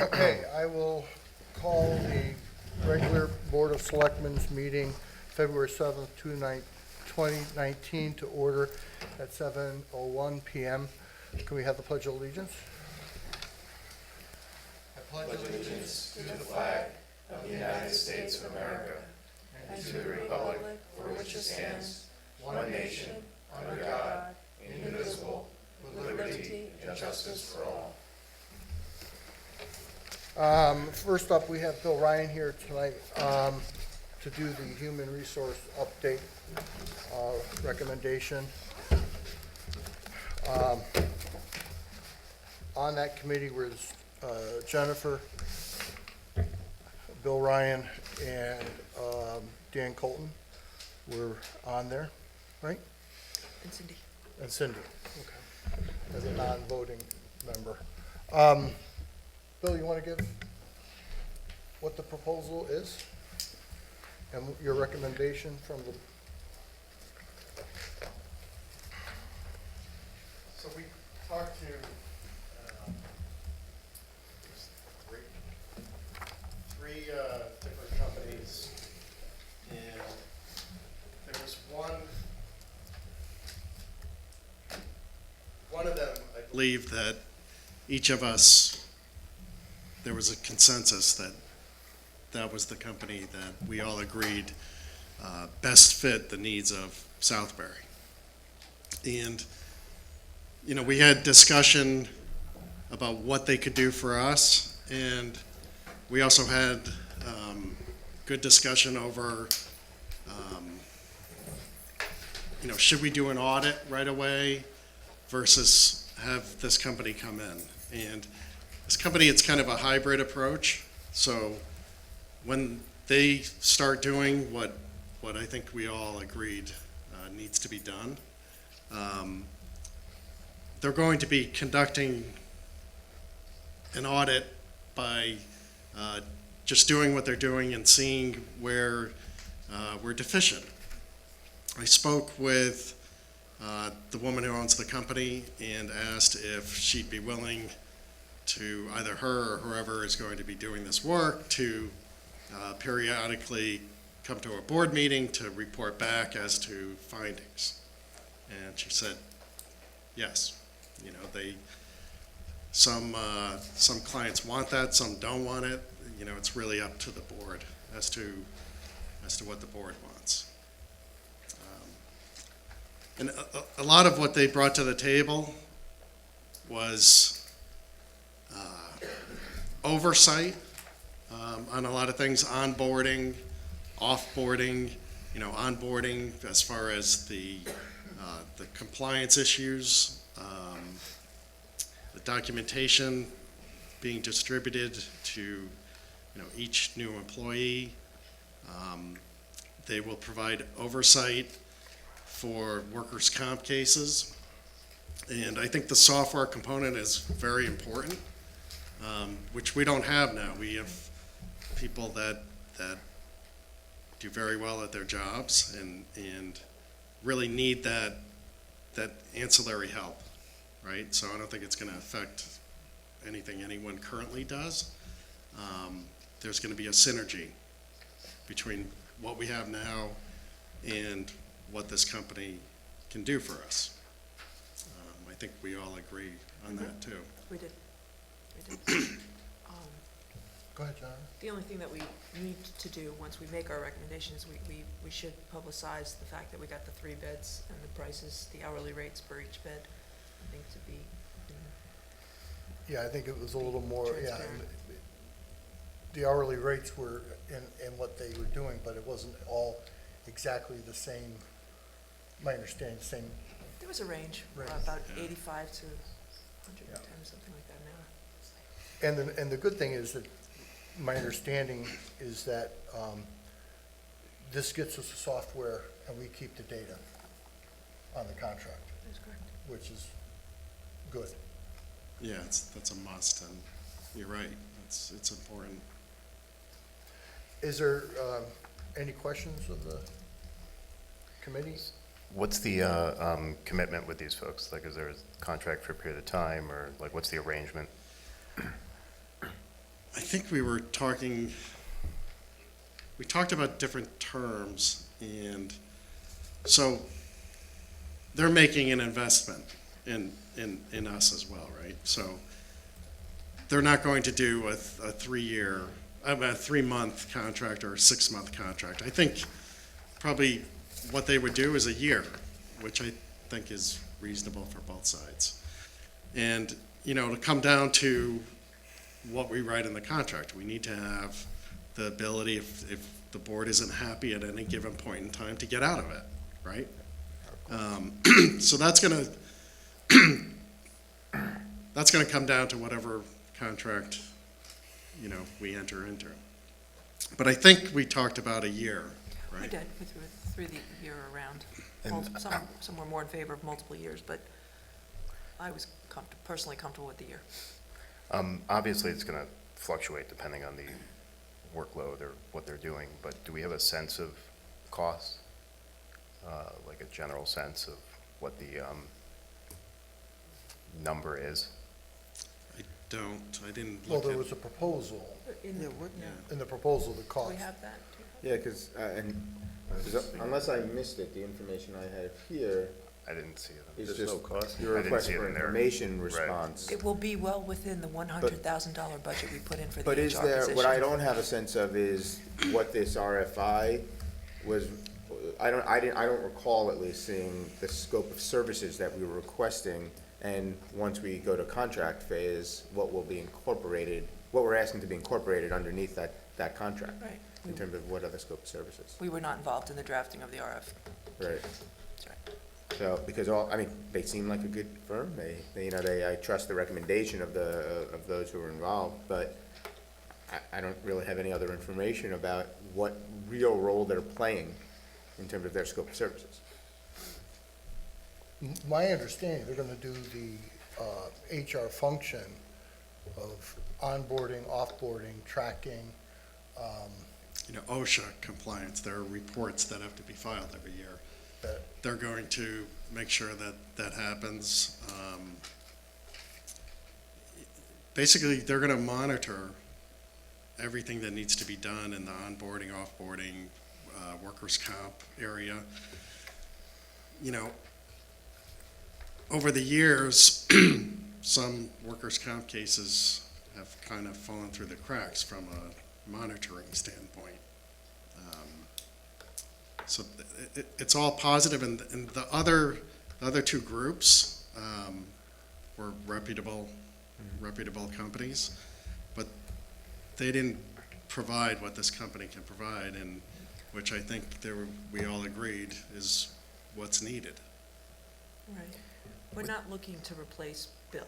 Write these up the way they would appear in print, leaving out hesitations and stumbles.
Okay, I will call the regular Board of Selectmen's meeting February 7th, 2019 to order at 7:01 PM. Can we have the Pledge of Allegiance? I pledge allegiance to the flag of the United States of America and to the republic for which it stands, one nation, under God, indivisible, with liberty and justice for all. First up, we have Bill Ryan here tonight to do the human resource update recommendation. On that committee was Jennifer, Bill Ryan, and Dan Colton were on there, right? And Cindy. And Cindy, okay, as a non-voting member. Bill, you want to give what the proposal is and your recommendation from the, So we talked to three different companies, and there was one of them, I believe that each of us, there was a consensus that that was the company that we all agreed best fit the needs of Southbury. And, you know, we had discussion about what they could do for us, and we also had good discussion over, you know, should we do an audit right away versus have this company come in. And this company, it's kind of a hybrid approach. So when they start doing what I think we all agreed needs to be done, they're going to be conducting an audit by just doing what they're doing and seeing where we're deficient. I spoke with the woman who owns the company and asked if she'd be willing to, either her or whoever is going to be doing this work, to periodically come to a board meeting to report back as to findings. And she said, yes. You know, some clients want that, some don't want it. You know, it's really up to the board as to what the board wants. And a lot of what they brought to the table was oversight on a lot of things, onboarding, offboarding, you know, onboarding as far as the compliance issues, the documentation being distributed to, you know, each new employee. They will provide oversight for workers' comp cases. And I think the software component is very important, which we don't have now. We have people that do very well at their jobs and really need that ancillary help, right? So I don't think it's going to affect anything anyone currently does. There's going to be a synergy between what we have now and what this company can do for us. I think we all agree on that too. We did. go ahead, John. The only thing that we need to do once we make our recommendations, we should publicize the fact that we got the 3 bids and the prices, the hourly rates for each bid, I think to be, Yeah, I think it was a little more, yeah. Transparent. The hourly rates were in what they were doing, but it wasn't all exactly the same, my understanding, same. there was a range, Range. about Yeah. 85 to 110, Yeah. something like that now. And the good thing is that my understanding is that this gets us the software and we keep the data on the contract, That's correct. which is good. Yeah, that's a must, and you're right, it's important. Is there any questions of the committee? What's the commitment with these folks? Like, is there a contract for a period of time, or like, what's the arrangement? I think we talked about different terms, and so they're making an investment in us as well, right? So they're not going to do a 3-month contract or a 6-month contract. I think probably what they would do is a year, which I think is reasonable for both sides. And, to come down to what we write in the contract, we need to have the ability, if the board isn't happy at any given point in time, to get out of it, right? So that's gonna come down to whatever contract, we enter into. But I think we talked about a year, right? We did, we threw the year around. And- Some were more in favor of multiple years, but I was personally comfortable with the year. Obviously, it's going to fluctuate depending on the workload or what they're doing, but do we have a sense of cost? Like a general sense of what the number is? I didn't Well, look there at. was a proposal. In the, In the proposal, the do cost. we have that? Yeah, because, unless I missed it, the information I have here I didn't see it. is There's just no cost. your I didn't request see it for in there. information Right. response. It will be well within the $100,000 budget we put in for the HR But is position. there, what I don't have a sense of is what this RFI was, I don't recall at least seeing the scope of services that we were requesting, and once we go to contract phase, what will be incorporated, what we're asking to be incorporated underneath that contract, Right. in terms of what other scope of services. We were not involved in the drafting of the RF. Right. That's right. So, because they seem like a good firm, I trust the recommendation of those who are involved, but I don't really have any other information about what real role they're playing in terms of their scope of services. My understanding, they're gonna do the HR function of onboarding, offboarding, tracking. OSHA compliance, there are reports that have to be filed every year. That- They're going to make sure that that happens. Basically, they're gonna monitor everything that needs to be done in the onboarding, offboarding, workers' comp area. Over the years, some workers' comp cases have kind of fallen through the cracks from a monitoring standpoint. So it's all positive, and the other two groups were reputable companies, but they didn't provide what this company can provide, and which I think we all agreed is what's needed. Right. We're not looking to replace Bill.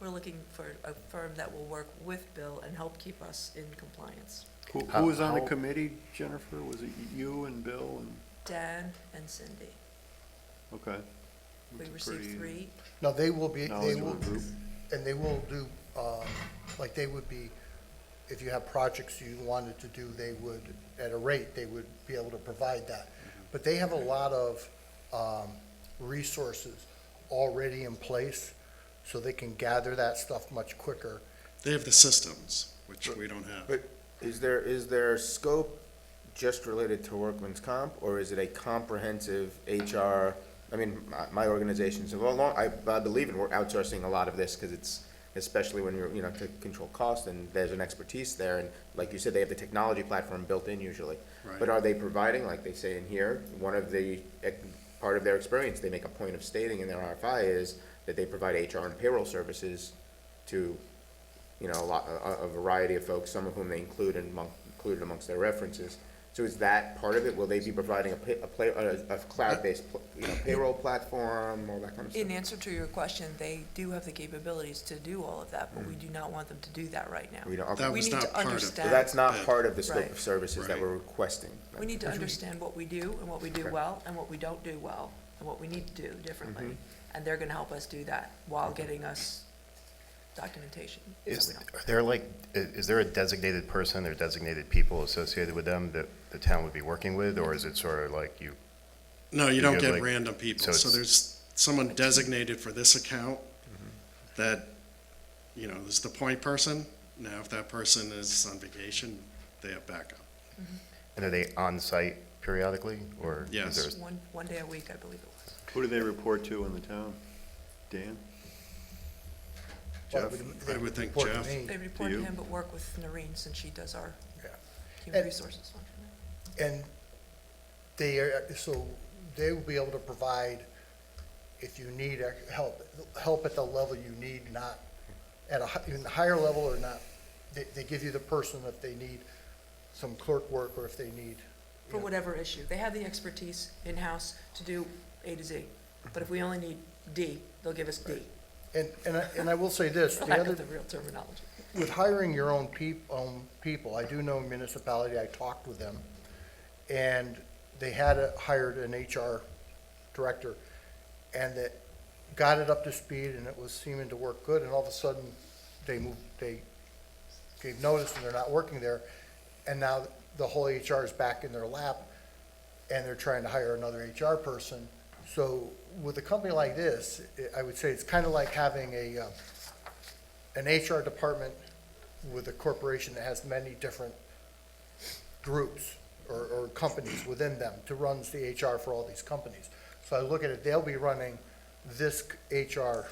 We're looking for a firm that will work with Bill and help keep us in compliance. Who was on the How- committee, Jennifer? Was it you and Bill and, Dan and Cindy. okay. We It's received pretty 3. No, they will be, they knowledgeable will, group. and they will do, like they would be, if you have projects you wanted to do, they would, at a rate, they would be able to provide that. But they have a lot of resources already in place, so they can gather that stuff much quicker. They have the systems, which we don't have. But is there scope just related to workman's comp, or is it a comprehensive HR? My organizations have I believe in outsourcing a lot of this, because it's, especially when you're, to control cost, and there's an expertise there, and like you said, they have the technology platform built in usually. Right. But are they providing, like they say in here, part of their experience, they make a point of stating in their RFI is that they provide HR and payroll services to, a variety of folks, some of whom they included amongst their references. So is that part of it? Will they be providing a cloud-based, payroll platform, all that kind of stuff? In answer to your question, they do have the capabilities to do all of that, but we do not want them to do that right now. We don't, okay. That We was need not to part of understand. So that's not bid. part of the scope Right. of services that Right. we're requesting. We need to understand what we do and what we do Okay. well and what we don't do well and what we need to do differently. Mhm. And they're gonna help us do that while getting us documentation. so Is we don't- is there a designated person or designated people associated with them that the town would be working with, or is it sort of like you? No, you don't Because, get like, random people. so So it's- there's someone designated for this account Mm-hmm. that, is the point person, Now, if that person is on vacation, they have backup. And are they on site periodically, or? is Yes. there- One day a week, I believe it was. Who do they report to in the town? Dan? Well, Jeff? they I would think report to Jeff. me. They report to you? him, but work with Noreen since she does our Yeah. human And- resources function. And they are, so they will be able to provide, if you need help at the level you need, not at a even higher level or not. They give you the person if they need some clerk work or if they need. you For know, whatever issue. They have the expertise in-house to do A to Z. But if we only need D, they'll give us D. And I will say this, For the lack other, of the real terminology. with hiring your own people, I do know a municipality, I talked with them, and they hired an HR director, and that got it up to speed, and it was seeming to work good, and all of a sudden, they gave notice and they're not working there, and now the whole HR is back in their lap, and they're trying to hire another HR person. So with a company like this, I would say it's kind of like having an HR department with a corporation that has many different groups or companies within them to run the HR for all these companies. So I look at it, they'll be running this HR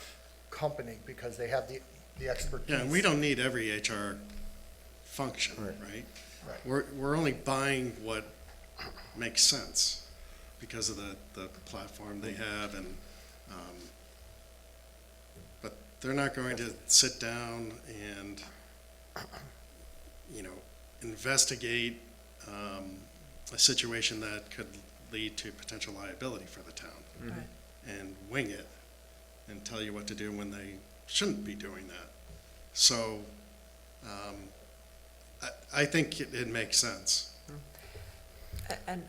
company because they have the expertise. Yeah, and we don't need every HR function, right? Right. We're only buying what makes sense because of the platform they have and, but they're not going to sit down and, investigate, a situation that could lead to potential liability for the town Right. and wing it and tell you what to do when they shouldn't be doing that. So, I think it makes sense. And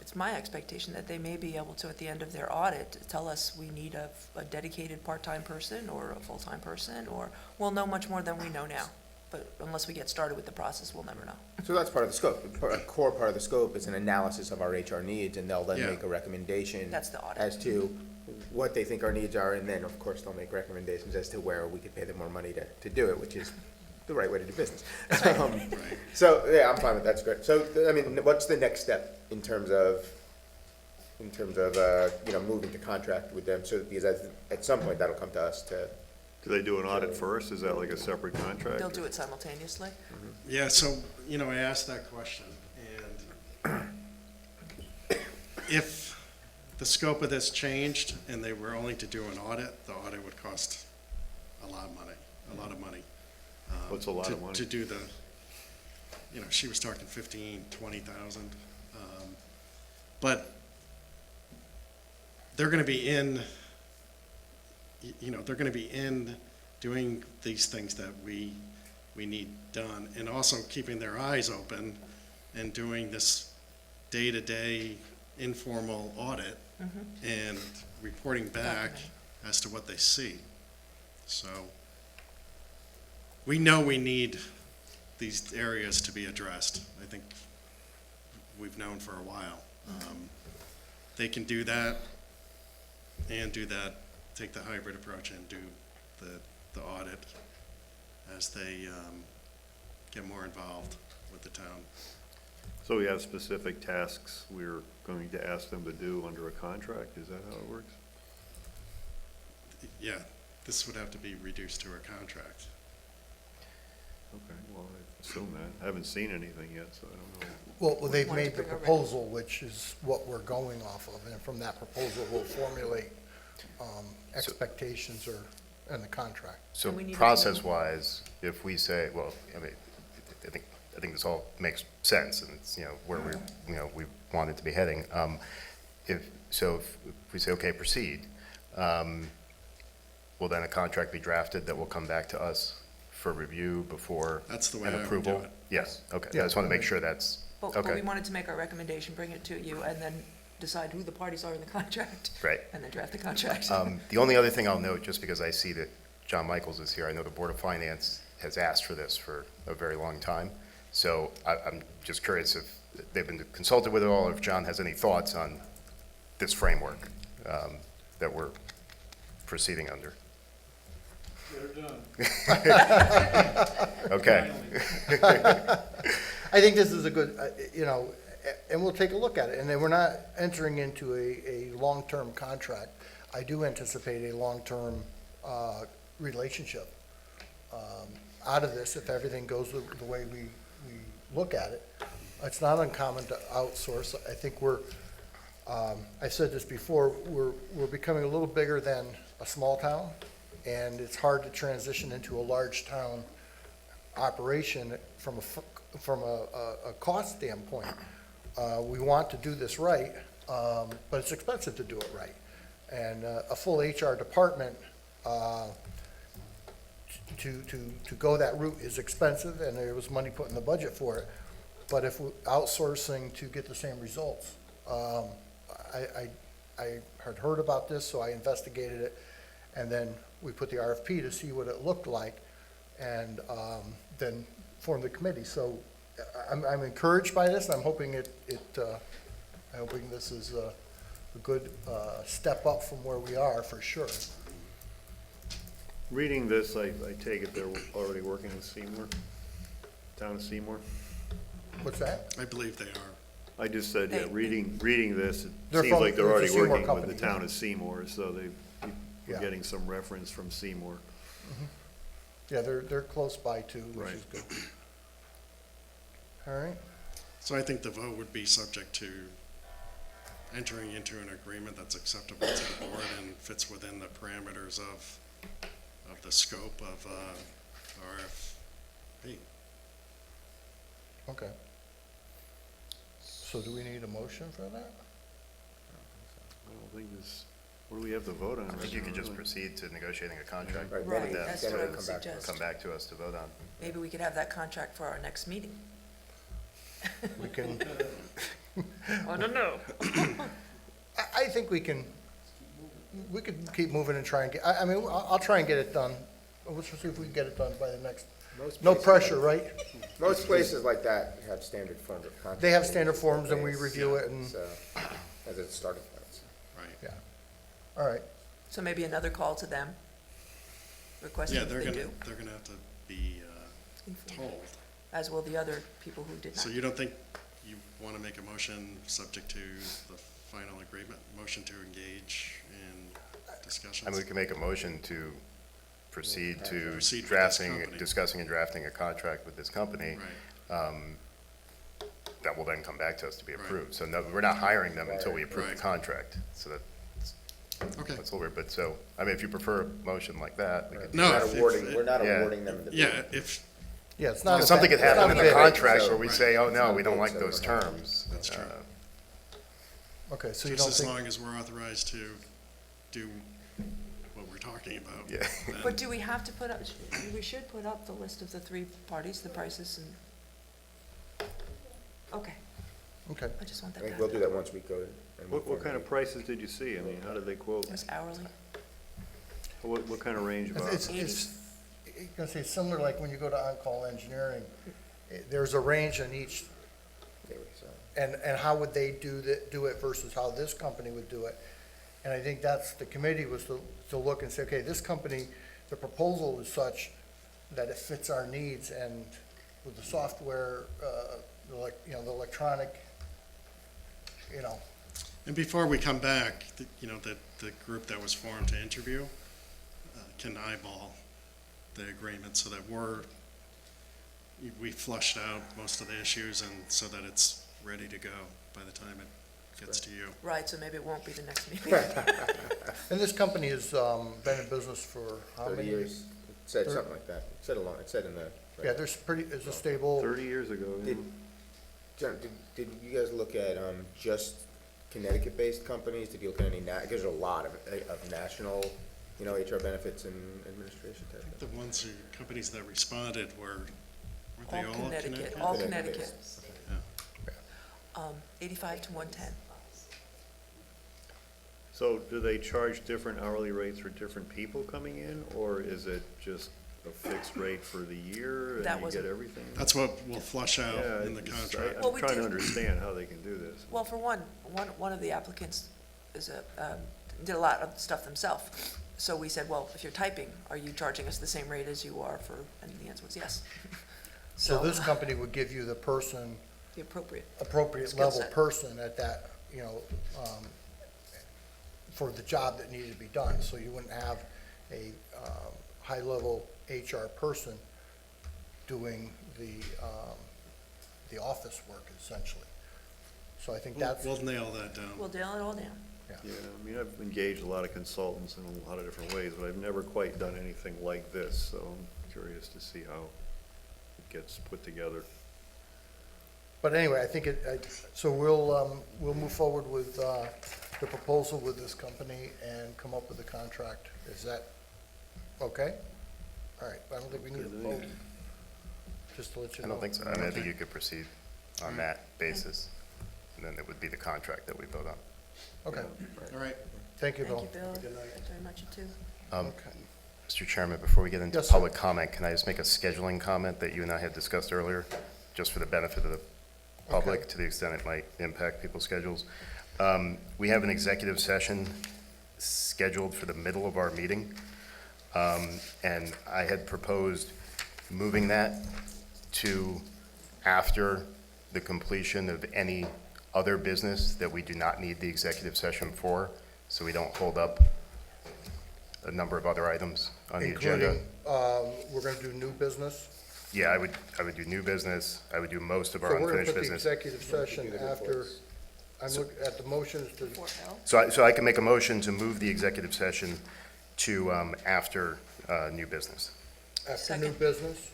it's my expectation that they may be able to, at the end of their audit, tell us we need a dedicated part-time person or a full-time person, or we'll know much more than we know now. But unless we get started with the process, we'll never know. So that's part of the scope. A core part of the scope is an analysis of our HR needs, and they'll then Yeah. make a recommendation That's the audit. as to what they think our needs are, and then, of course, they'll make recommendations as to where we could pay them more money to do it, which is the right way to do business. Right. So, yeah, I'm fine with that, that's great. So, I mean, what's the next step in terms of, moving to contract with them? So, because at some point, that'll come to us to, Do they do an audit first? Is that like a separate contract? They'll do it simultaneously. Yeah, so, I asked that question, and if the scope of this changed and they were only to do an audit, the audit would cost a lot of money. What's a lot of money? To do the, she was talking 15, 20,000. But they're gonna be in, they're gonna be in doing these things that we need done, and also keeping their eyes open and doing this day-to-day informal audit and reporting back Documenting. as to what they see. So, we know we need these areas to be addressed. I think we've known for a while. They can do that and take the hybrid approach and do the audit as they get more involved with the town. So we have specific tasks we're going to ask them to do under a contract? Is that how it works? Yeah, this would have to be reduced to a contract. Okay, well, I assume that. I haven't seen anything yet, so I don't know. Well, they've Wanted to made the bring our proposal, which is what we're going off of, and from that proposal, we'll formulate expectations and the contract. So And we need to know- process-wise, if we say, well, I think this all makes sense, and it's, where we want it to be heading. If we say, okay, proceed, will then a contract be drafted that will come back to us for review before That's the way an I would approval? do it. Yes, okay, Yeah. I just want to make sure that's, But okay, we wanted to make our recommendation, bring it to you, and then decide who the parties are in the contract. right. And then draft the contract. The only other thing I'll note, just because I see that John Michaels is here, I know the Board of Finance has asked for this for a very long time. So I'm just curious if they've been consulted with it all, or if John has any thoughts on this framework that we're proceeding under. Okay. I think this is a good, and we'll take a look at it. And then we're not entering into a long-term contract. I do anticipate a long-term relationship out of this if everything goes the way we look at it. It's not uncommon to outsource. I think I said this before, we're becoming a little bigger than a small town, and it's hard to transition into a large town operation from a cost standpoint. We want to do this right, but it's expensive to do it right. And a full HR department, to go that route is expensive, and there was money put in the budget for it. But if we're outsourcing to get the same results, I had heard about this, so I investigated it, and then we put the RFP to see what it looked like, and then formed the committee. So I'm encouraged by this, and I'm hoping I'm hoping this is a good step up from where we are, for sure. Reading this, I take it they're already working in Seymour, town of Seymour? What's that? I believe they are. I just said, yeah, They- reading this, it They're seems from- like they're it's a already Seymour working with company, the town yeah. of Seymour, so we're Yeah. getting some reference from Seymour. Yeah, they're close by too, which is good. All right, So I think the vote would be subject to entering into an agreement that's acceptable to the board and fits within the parameters of the scope of RFP. okay. So do we need a motion for that? I don't think this, what do we have to vote on? I think you could just proceed to negotiating a contract Right, with Right, them, that's then what I it'll would come back to us. suggest. come back to us to vote on. Maybe we could have that contract for our next meeting. We can, I don't know. I think we could keep moving and try and get, I mean, I'll try and get it done. Let's see if we can get it done by the next, Most no places- pressure, right? Most places like that have standard forms of contract. They have standard forms and we review it and, So, as a starting point, so. Right. yeah. All right, So maybe another call to them, requesting Yeah, if they're they gonna, do, they're gonna have to be informed, told. as will the other people who did not. So you don't think you want to make a motion subject to the final agreement, motion to engage in discussions? I mean, we can make a motion to proceed to Proceed with this drafting, company. discussing and drafting a contract with this company. Right. That will then come back to us to be Right. approved. So no, we're not hiring them until we approve the Right. contract. So Okay. that's a little weird, but so, I mean, if you prefer a motion like that, we could. No, We're not if- awarding, we're not yeah. awarding them the bid. Yeah, if, yeah, it's not. a Something bid- could it's not happen a in the bid. contract where we Right. say, oh, no, we don't It's like not those bid, so- terms. That's true. Okay, so you just don't as think, long as we're authorized to do what we're talking about. Yeah. then- But do we have to put up, we should put up the list of the three parties, the prices and, okay, okay. I just want I that think we'll do done. that once we go. and What move kind of forward. prices did you see? I mean, how did they quote? It was hourly. What kind of range of It's, hours? it's, you can say similar like when you go to on-call engineering, there's a range in each, They were, so. and how would they do it versus how this company would do it. And I think that's, the committee was to look and say, okay, this company, the proposal is such that it fits our needs, and with the software, the electronic, And before we come back, the group that was formed to interview can eyeball the agreement so that we flushed out most of the issues and so that it's ready to go by the time it gets to you. Right, so maybe it won't be the next meeting. and this company has been in business for how 30 many years, it said Thir- something like that. It said it said in the. Yeah, there's it's a stable, 30 years ago, yeah. Did, John, did you guys look at, just Connecticut-based companies? Did you look at any, because there's a lot of national, HR benefits and administration type The stuff? ones companies that responded weren't they All all Connecticut, Connecticut? all Connecticut. Connecticut. Yeah. 85 to 110. So do they charge different hourly rates for different people coming in, or is it just a fixed rate for the year That and you wasn't- get everything? That's what we'll flush out Yeah, in the it's- contract. Well, I'm we trying to did- understand how they can do this. Well, for one of the applicants did a lot of stuff themselves. so we said, well, if you're typing, are you charging us the same rate as you are for, and the answer was yes. So this company would give you the person, The appropriate. appropriate Skill level set. person at that, for the job that needed to be done. So you wouldn't have a high-level HR person doing the office work essentially. So I think that's, We'll nail that down. We'll nail it all down. Yeah, I mean, I've engaged a lot of consultants in a lot of different ways, but I've never quite done anything like this, so I'm curious to see how it gets put together. but anyway, I think so we'll move forward with the proposal with this company and come up with a contract. Is that okay? All right, I don't think we need a vote, just to let you I know. don't think so. I mean, I think you could proceed on that basis, and then it would be the contract that we vote on. Okay, All right. thank you, Thank Bill. you, Bill. Thanks very much, you too. Okay. Mr. Chairman, before we get into Yes, sir. public comment, can I just make a scheduling comment that you and I had discussed earlier, just for the benefit of the public, Okay. to the extent it might impact people's schedules? We have an executive session scheduled for the middle of our meeting, and I had proposed moving that to after the completion of any other business that we do not need the executive session for, so we don't hold up a number of other items on the agenda. Including, we're gonna do new business. Yeah, I would do new business, I would do most of So our we're gonna unfinished put the business. executive session after, I'm looking at the motions to, Before L. So I can make a motion to move the executive session to after new business. after new Second. business.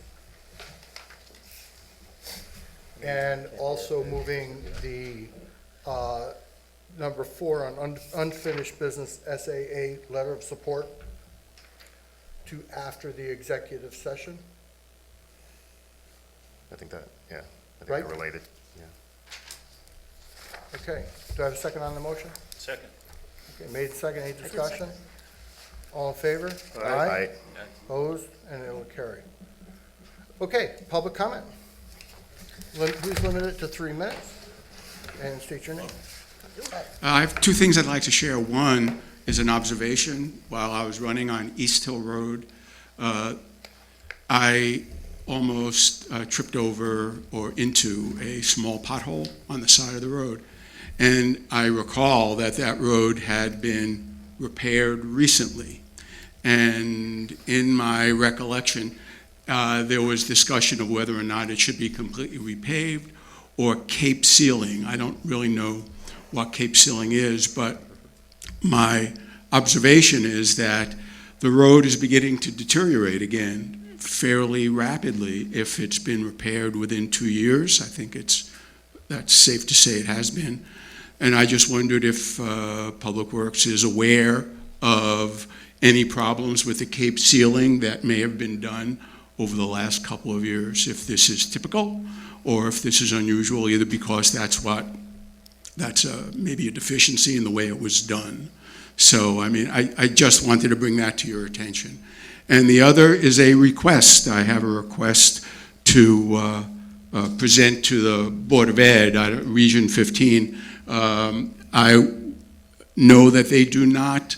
And also moving the, number 4 on unfinished business SAA letter of support to after the executive session. I think that, yeah, I think Right. they're related, yeah. Okay, do I have a second on the motion? Second. Okay, made second, any did discussion? All in favor? Aye. Opposed, and it will carry. Okay, public comment. Please limit it to 3 minutes, and state your name. I have two things I'd like to share. One is an observation. While I was running on East Hill Road, I almost tripped over or into a small pothole on the side of the road. And I recall that that road had been repaired recently. And in my recollection, there was discussion of whether or not it should be completely repaved or cape sealing. I don't really know what cape sealing is, but my observation is that the road is beginning to deteriorate again fairly rapidly. If it's been repaired within 2 years, I think that's safe to say it has been. And I just wondered if Public Works is aware of any problems with the cape sealing that may have been done over the last couple of years, if this is typical or if this is unusual, either because that's maybe a deficiency in the way it was done. So, I mean, I just wanted to bring that to your attention. And the other is a request. I have a request to present to the Board of Ed, Region 15. I know that they do not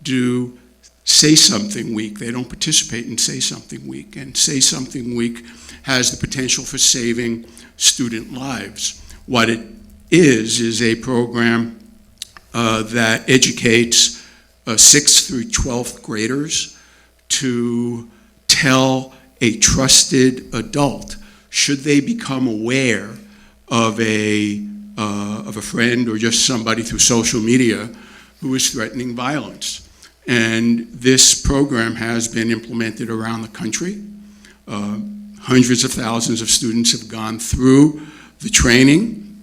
do Say Something Week. They don't participate in Say Something Week. And Say Something Week has the potential for saving student lives. What it is a program that educates 6th through 12th graders to tell a trusted adult, should they become aware of a friend or just somebody through social media who is threatening violence. And this program has been implemented around the country. Hundreds of thousands of students have gone through the training,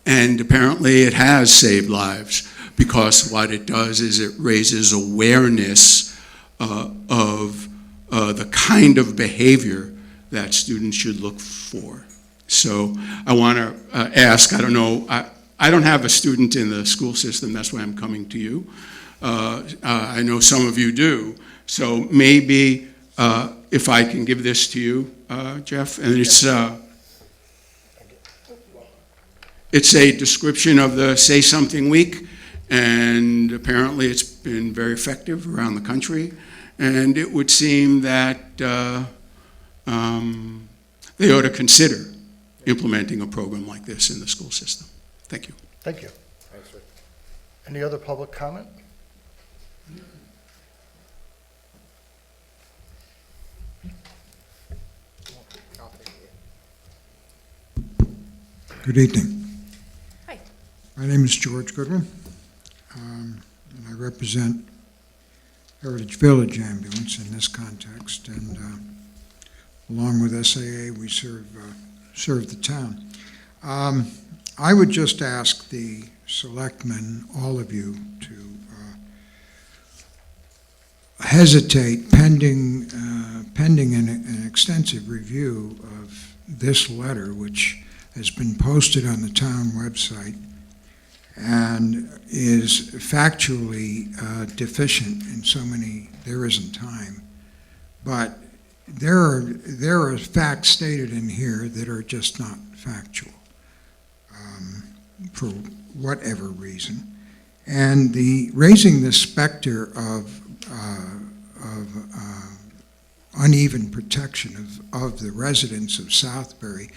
and apparently it has saved lives, because what it does is it raises awareness of the kind of behavior that students should look for. So I want to ask, I don't know, I don't have a student in the school system, that's why I'm coming to you. I know some of you do. So maybe if I can give this to you, Jeff, and it's a description of the Say Something Week, and apparently it's been very effective around the country, and it would seem that they ought to consider implementing a program like this in the school system. Thank you. Thank you. Thanks, Rick. Any other public comment? Good evening. Hi. My name is George Goodwin, and I represent Heritage Village Ambulance in this context, and along with SAA, we serve the town. I would just ask the selectmen, all of you, to hesitate pending an extensive review of this letter, which has been posted on the town website and is factually deficient in so many, there isn't time. But there are facts stated in here that are just not factual for whatever reason. And raising the specter of uneven protection of the residents of Southbury,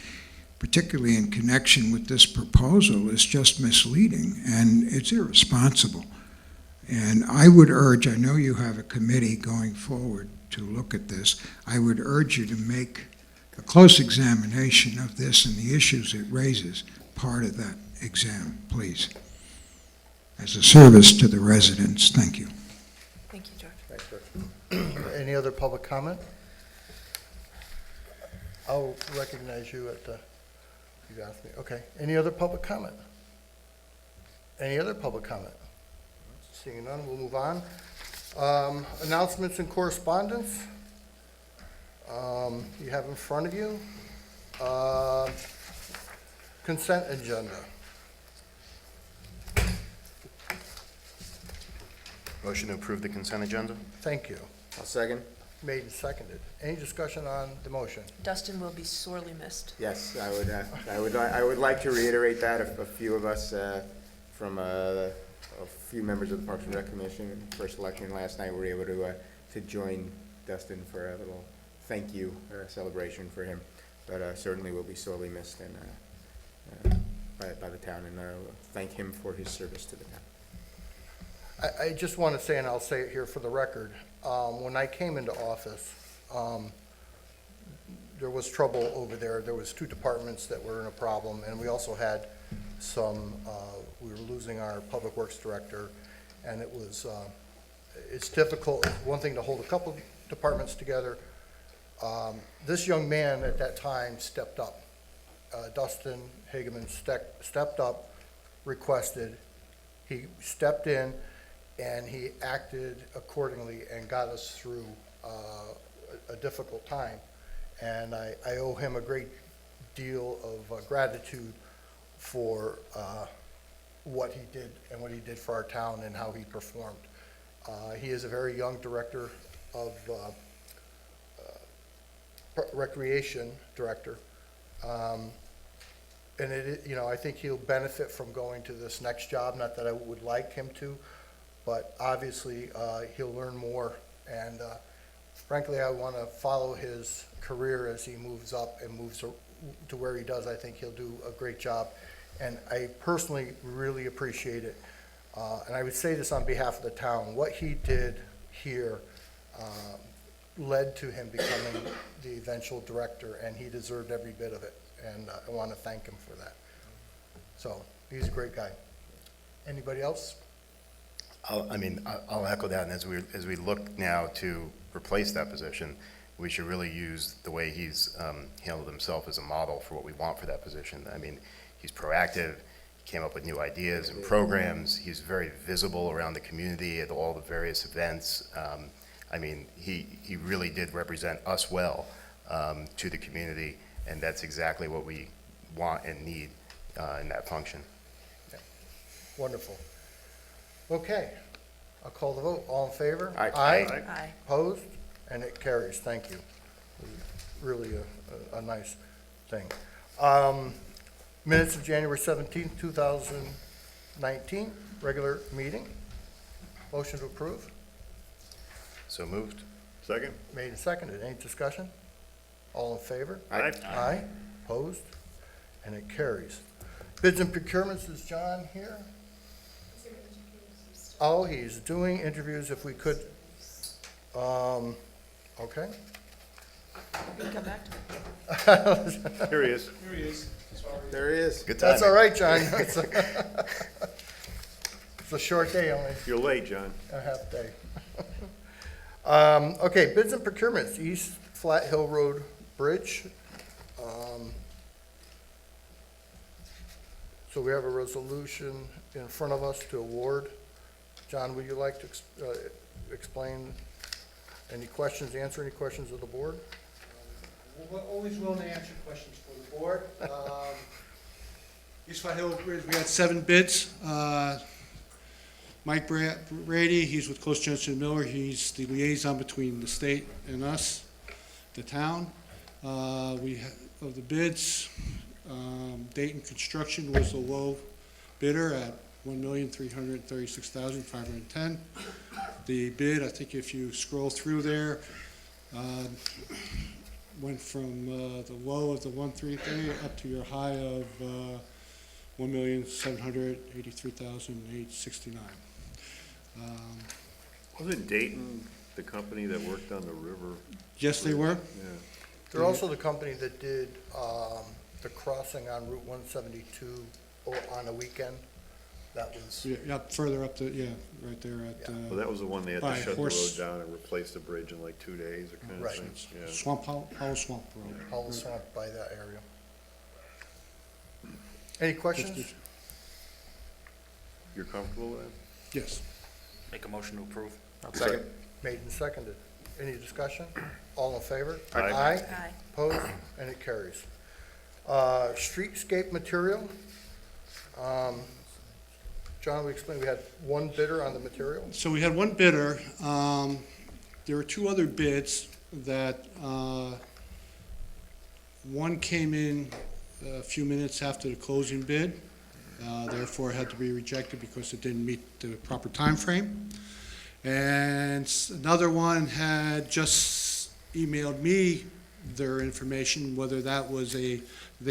particularly in connection with this proposal, is just misleading, and it's irresponsible. And I would urge, I know you have a committee going forward to look at this, I would urge you to make a close examination of this and the issues it raises part of that exam, please. As a service to the residents, thank you. Thank you, George. Thanks, Rick. Any other public comment? I'll recognize you at the, you asked me, okay. Any other public comment? Any other public comment? Seeing none, we'll move on. Announcements and correspondence. You have in front of you. Consent agenda. Motion to approve the consent agenda? Thank you. I'll second. Made and seconded. Any discussion on the motion? Dustin will be sorely missed. Yes, I would like to reiterate that. A few of us from a few members of the Parks and Rec Commission, first election last night, were able to join Dustin for a little thank you or celebration for him. But certainly will be sorely missed and by the town, and thank him for his service to the town. I just want to say, and I'll say it here for the record, when I came into office, there was trouble over there. There was two departments that were in a problem, and we also had some, we were losing our public works director, and it was, it's difficult. It's one thing to hold a couple departments together. This young man at that time stepped up. Dustin Hageman stepped up, requested, he stepped in, and he acted accordingly and got us through a difficult time. And I owe him a great deal of gratitude for what he did and what he did for our town and how he performed. He is a very young director of recreation director. And I think he'll benefit from going to this next job, not that I would like him to, but obviously he'll learn more. And frankly, I want to follow his career as he moves up and moves to where he does. I think he'll do a great job. And I personally really appreciate it. And I would say this on behalf of the town. What he did here led to him becoming the eventual director, and he deserved every bit of it. And I want to thank him for that. So he's a great guy. Anybody else? I'll echo that, and as we look now to replace that position, we should really use the way he's handled himself as a model for what we want for that position. I mean, he's proactive, he came up with new ideas and programs, he's very visible around the community at all the various events. He really did represent us well to the community, and that's exactly what we want and need in that function. Yeah. Wonderful. Okay, I'll call the vote. All in favor? Aye. Aye. Opposed? And it carries. Thank you. Really a nice thing. Minutes of January 17th, 2019. regular meeting. Motion to approve, So moved. Second? made and seconded. Any discussion? All in favor? Aye. Aye. Opposed? And it carries. Bids and procurements, is John here? Oh, he's doing interviews if we could. Okay. You can come back to it. Here he is. There he is. Good timing. That's all right, John. It's a short day, only You're late, John. a half day. Okay, bids and procurements, East Flat Hill Road Bridge. So we have a resolution in front of us to award. John, would you like to explain any questions, answer any questions of the board? We're always willing to answer questions for the board. East Flat Hill Bridge, we had 7 bids. Mike Brady, he's with Close Jensen Miller, he's the liaison between the state and us, the town. Of the bids, Dayton Construction was the low bidder at $1,336,510. The bid, I think if you scroll through there, went from the low of the 133 up to your high of $1,783,869. Wasn't Dayton the company that worked on the river? Yes, they were. Yeah. They're also the company that did the crossing on Route 172 on a weekend. That was, Yeah, further up the, right there at Well, that was the one they had to By shut the horse. road down and replace the bridge in like 2 days or kind of Right. thing. Yeah. Powell Swamp Road. Hall Swamp by that area. Any questions? You're comfortable with that? Yes. Make a motion to approve. Second. Made and seconded. Any discussion? All in favor? Aye. Aye. Opposed? And it carries. Streetscape material. John, we explained we had one bidder on the material. So we had one bidder. There were 2 other bids that, one came in a few minutes after the closing bid, therefore had to be rejected because it didn't meet the proper time frame. And another one had just emailed me their information, whether that was they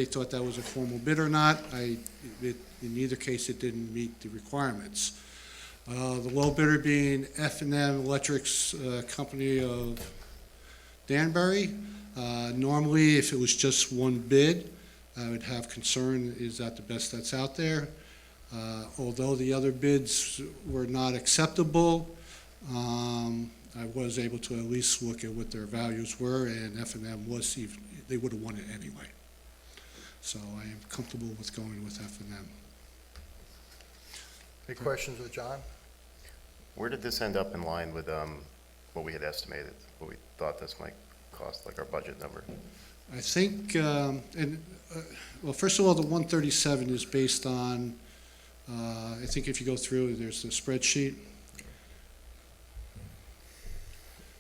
thought that was a formal bid or not. In either case, it didn't meet the requirements. The low bidder being F&M Electric's company of Danbury. Normally, if it was just one bid, I would have concern, is that the best that's out there? Although the other bids were not acceptable, I was able to at least look at what their values were, and F&M was, they would have won it anyway. So I am comfortable with going with F&M. Any questions with John? Where did this end up in line with what we had estimated, what we thought this might cost, like our budget number? I think, well, first of all, the 137 is based on, I think if you go through, there's the spreadsheet.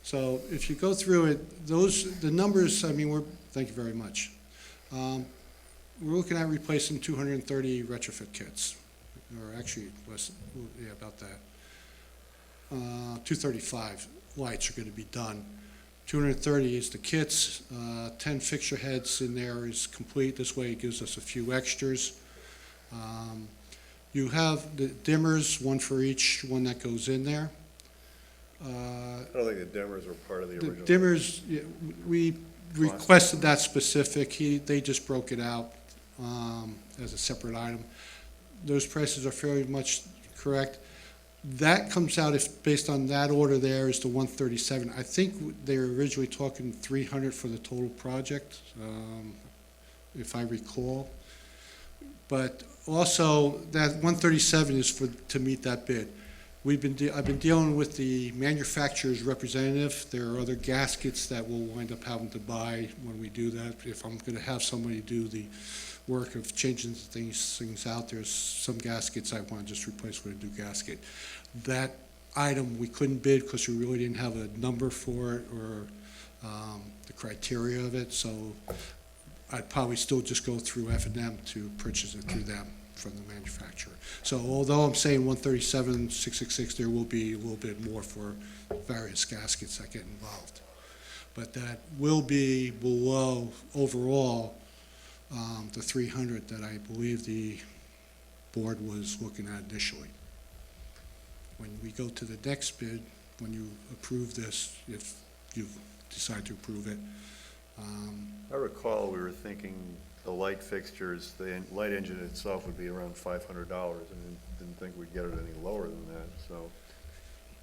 So if you go through it, the numbers, I mean, thank you very much. We're looking at replacing 230 retrofit kits, or actually less, yeah, about that. 235 lights are going to be done. 230 is the kits, 10 fixture heads in there is complete. This way it gives us a few extras. You have the dimmers, one for each one that goes in there. I don't think the dimmers were part of the The original. dimmers, yeah, we requested that specific, they just broke it out as a separate item. Those prices are fairly much correct. That comes out, if, based on that order there, is the 137. I think they were originally talking 300 for the total project, if I recall. But also, that 137 is to meet that bid. I've been dealing with the manufacturer's representative. There are other gaskets that we'll wind up having to buy when we do that. If I'm gonna have somebody do the work of changing things out, there's some gaskets I want to just replace with a new gasket. That item we couldn't bid because we really didn't have a number for it or the criteria of it, so I'd probably still just go through F&M to purchase it through them. from the manufacturer. So although I'm saying 137,666, there will be a little bit more for various gaskets that get involved. But that will be below overall the 300 that I believe the board was looking at initially. When we go to the next bid, when you approve this, if you decide to approve it, I recall we were thinking the light fixtures, the light engine itself would be around $500, and didn't think we'd get it any lower than that, so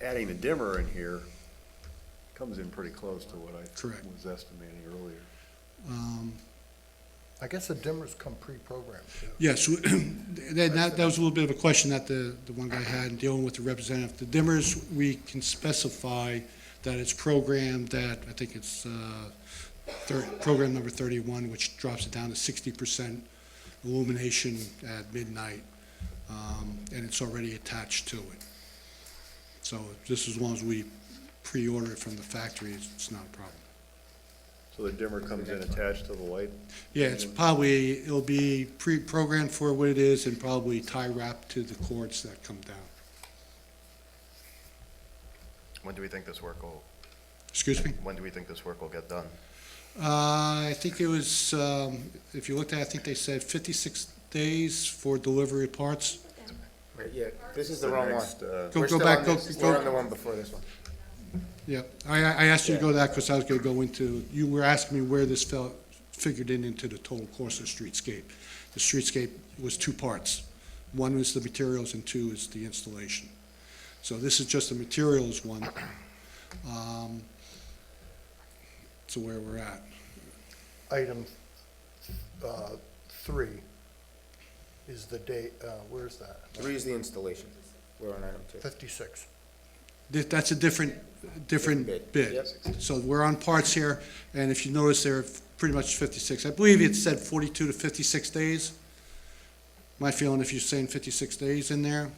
adding the dimmer in here comes in pretty close to what I Correct. was estimating earlier. I guess the dimmers come pre-programmed too. Yes, that was a little bit of a question that the one guy had in dealing with the representative. The dimmers, we can specify that it's programmed at, I think it's program number 31, which drops it down to 60% illumination at midnight, and it's already attached to it. So just as long as we pre-order it from the factory, it's not a problem. So the dimmer comes in attached to the light? Yeah, it'll be pre-programmed for what it is and probably tie wrapped to the cords that come down. When do we think this work will, Excuse me? when do we think this work will get done? I think it was, if you looked at it, I think they said 56 days for delivery of parts. Right, yeah, this is the wrong one. Next, Go We're still back, on go, this. We're on the go, one before this one. yeah. I asked you to go to that because I was going to go into, you were asking me where this figured into the total cost of streetscape. The streetscape was two parts. One was the materials and two is the installation. So this is just the materials one. So where we're at. Item 3 is the date, where's that? 3 is the installation. We're on item 2. 56. That's a different Bid. bid. Yep. So we're on parts here, and if you notice, they're pretty much 56. I believe it said 42 to 56 days. My feeling, if you're saying 56 days in there,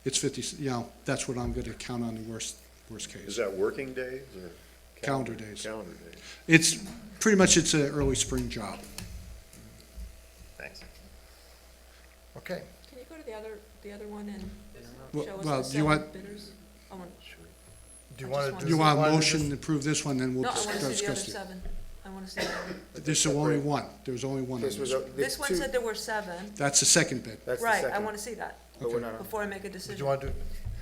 it's 50, that's what I'm gonna count on the worst Is case. that working days or? Calendar days. Calendar days. It's, pretty much it's an early spring job. Thanks. Okay, Can you go to the other one and Well, show well, us the do you want- 7 bidders? I want, do you I want just to want- do? You want a wanna motion just- to approve this one, then we'll no, I want to see the other discuss it. 7. I want to see that. There's only one, there's only one. on This was, this. This one said there were 7. That's the second bid. That's the Right, I second, want to see that but we're not on. before I make a Did you decision want to do,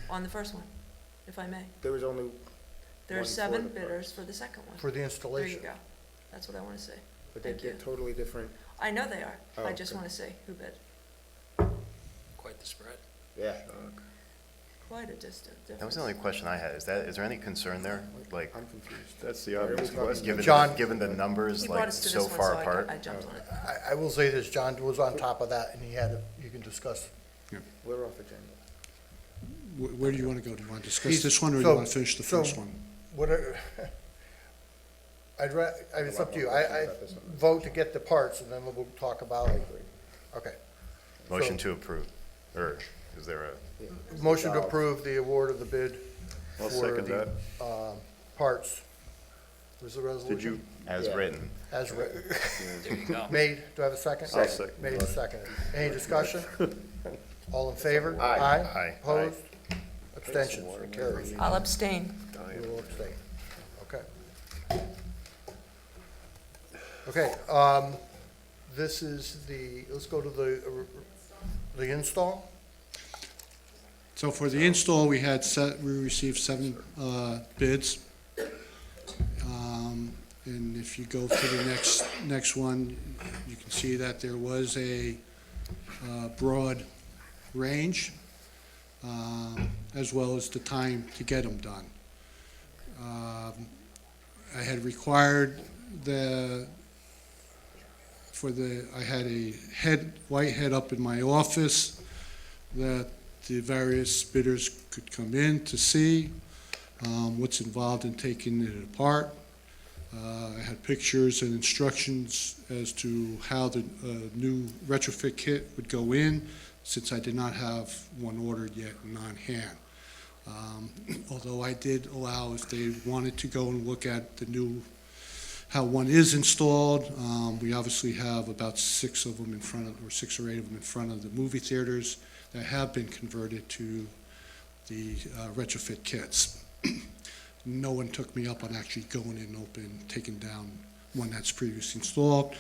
on the first one, if I may. There was only, There are One for 7 the bidders for the second one. for the There you installation? go. That's what I want to see. but they're Thank you. totally different. I know they are. Oh, I just okay. want to see who bid. Quite the spread. Yeah. Quite a distant difference. That was the only question I had. Is there any concern there? Like, I'm confused. That's the Why are we obvious talking question. given, John- given the numbers, He brought like, us to so this one, far so apart? I jumped on it. I will say this, John was on top of that, and he had, you can discuss. We're off agenda. Where do you want to go? Do you want to discuss He's- this one, or do so- you want to finish the so- first one? Whatever, it's up to you. I vote to get the parts, and then we'll talk about it. Okay. Motion to approve, or is there a, Motion to approve the award of the bid I'll for second the that. parts. Was the resolution? Did you? as Yeah. written? As written. There you go. Made, do I have a second? I'll second. Made and seconded. Any discussion? All in favor? Aye. Aye. Opposed? Abstentions? Carries. I'll abstain. We will abstain. Okay. Okay, this is let's go to the install. So for the install, we received 7 bids. And if you go to the next one, you can see that there was a broad range, as well as the time to get them done. I had required I had a white head up in my office that the various bidders could come in to see what's involved in taking it apart. I had pictures and instructions as to how the new retrofit kit would go in, since I did not have one ordered yet and on hand. Although I did allow, if they wanted to go and look at the new how one is installed. We obviously have about 6 of them in front of, or 6 or 8 of them in front of the movie theaters that have been converted to the retrofit kits. No one took me up on actually going in and taking down one that's previously installed.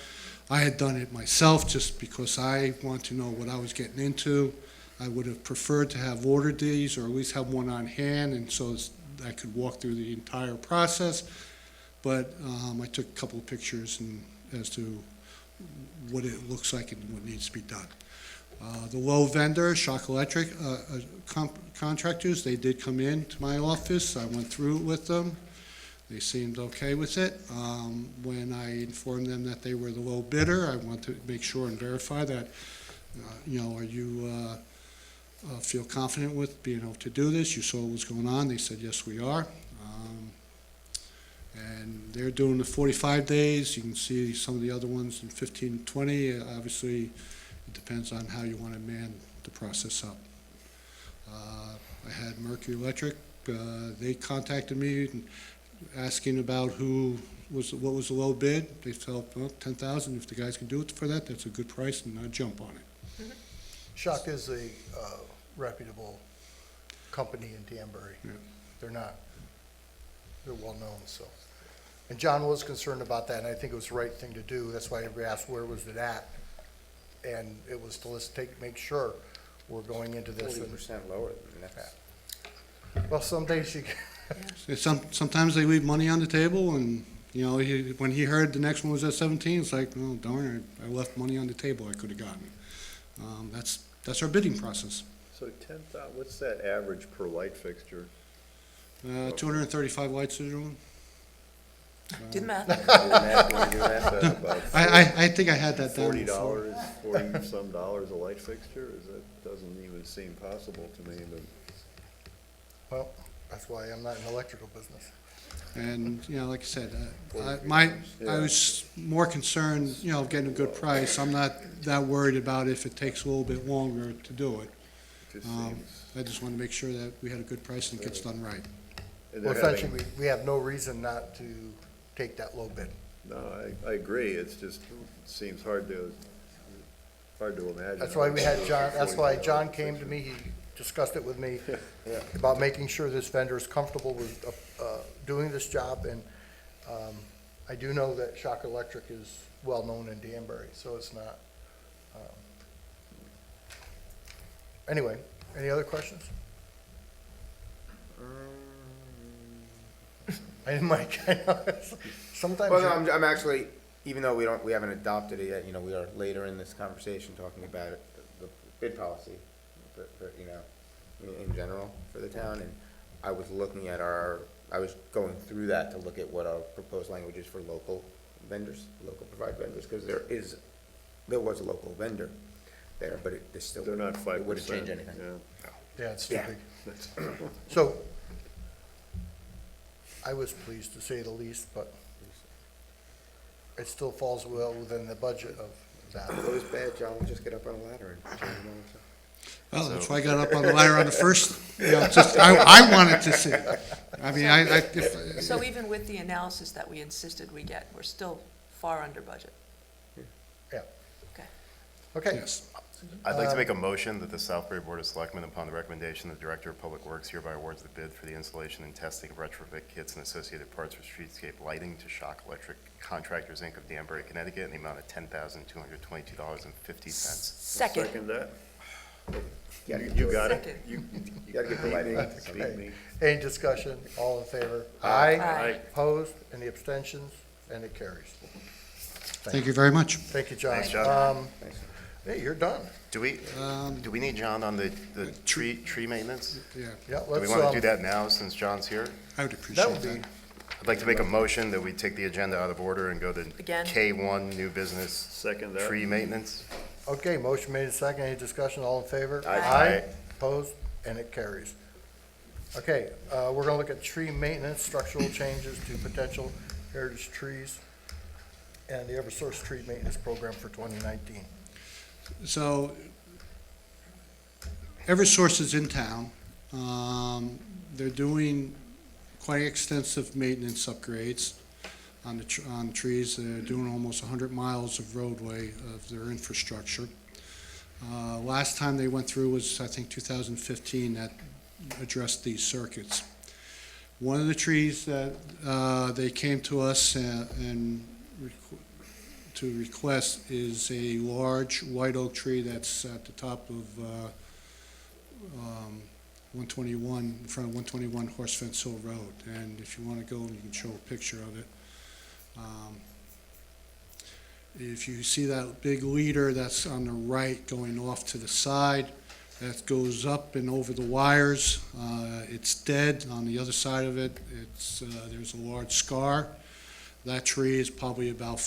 I had done it myself just because I want to know what I was getting into. I would have preferred to have ordered these, or at least have one on hand, and so I could walk through the entire process. But I took a couple of pictures as to what it looks like and what needs to be done. The low vendor, Shock Electric contractors, they did come in to my office. I went through it with them. They seemed okay with it. When I informed them that they were the low bidder, I want to make sure and verify that, are you feel confident with being able to do this? You saw what was going on. They said, yes, we are. And they're doing the 45 days. You can see some of the other ones in 15, 20. Obviously, it depends on how you want to man the process up. I had Mercury Electric. They contacted me asking about what was the low bid. They felt, well, 10,000. If the guys can do it for that, that's a good price, and I'll jump on it. Shock is a reputable company in Danbury. Yeah. They're well-known, so. And John was concerned about that, and I think it was the right thing to do. That's why everybody asked, where was it at? And it was to make sure we're going into this. 40% lower than that. Well, some days you, Sometimes they leave money on the table, and, when he heard the next one was at 17, it's like, oh, darn, I left money on the table I could have gotten. That's our bidding process. So 10,000, what's that average per light fixture? 235 lights in the room. Do the math. I think I had that down before. $40 some a light fixture? That doesn't even seem possible to me, but. well, that's why I'm not in the electrical business. And, like I said, I was more concerned, getting a good price. I'm not that worried about if it takes a little bit longer to do it. Just seems. I just want to make sure that we had a good price and it gets done right. And Well, they're having- essentially, we have no reason not to take that low bid. No, I agree, it's just, seems hard to imagine. That's why we had John, that's why John came to me, he discussed it with me about making sure this vendor is comfortable with doing this job, and I do know that Shock Electric is well-known in Danbury, so it's not. Anyway, any other questions? I didn't mind, sometimes. Well, no, you're- I'm actually, even though we haven't adopted it yet, we are later in this conversation talking about it, the bid policy, in general for the town, and I was looking at I was going through that to look at what our proposed language is for local vendors, local provide vendors, because there was a local vendor there, but there's still. They're not 5%. It wouldn't change anything. Yeah. Yeah, it's too Yeah. big. So, I was pleased to say the least, but it still falls well within the budget of that. If it was bad, John would just get up on a ladder and change them all. Well, that's why I got up on the ladder on the first, I wanted to see. I mean, if, So even with the analysis that we insisted we get, we're still far under budget. Yeah. Okay. Okay, yes. I'd like to make a motion that the Southbury Board of Selectmen, upon the recommendation of the Director of Public Works, hereby awards the bid for the installation and testing of retrofit kits and associated parts for streetscape lighting to Shock Electric Contractors, Inc. of Danbury, Connecticut, in the amount of $10,222.50. Second. Second that? You got it. Second. You gotta get the lighting. Beat me. any discussion, all in favor? Aye. Opposed, any abstentions, and it carries. Thank you very much. Thank you, John. Thanks, John. Thanks. Hey, you're done. Do we need John on the tree maintenance? Yeah, Yeah, Do we let's, want to do that now since John's here? I would that appreciate would be, that. I'd like to make a motion that we take the agenda out of order and go to Again? K1, new business, Second that. tree maintenance. okay, motion made and second, any discussion, all in favor? Aye. Opposed, and it carries. Okay, we're gonna look at tree maintenance, structural changes to potential heritage trees, and the Eversource Tree Maintenance Program for 2019. So, Eversource is in town. They're doing quite extensive maintenance upgrades. on trees. They're doing almost 100 miles of roadway of their infrastructure. Last time they went through was, I think, 2015, that addressed these circuits. One of the trees that they came to us to request is a large white oak tree that's at the top of 121, in front of 121 Horse Fence Hill Road. And if you want to go, you can show a picture of it. If you see that big leader that's on the right going off to the side, that goes up and over the wires, it's dead. On the other side of it, there's a large scar. That tree is probably about,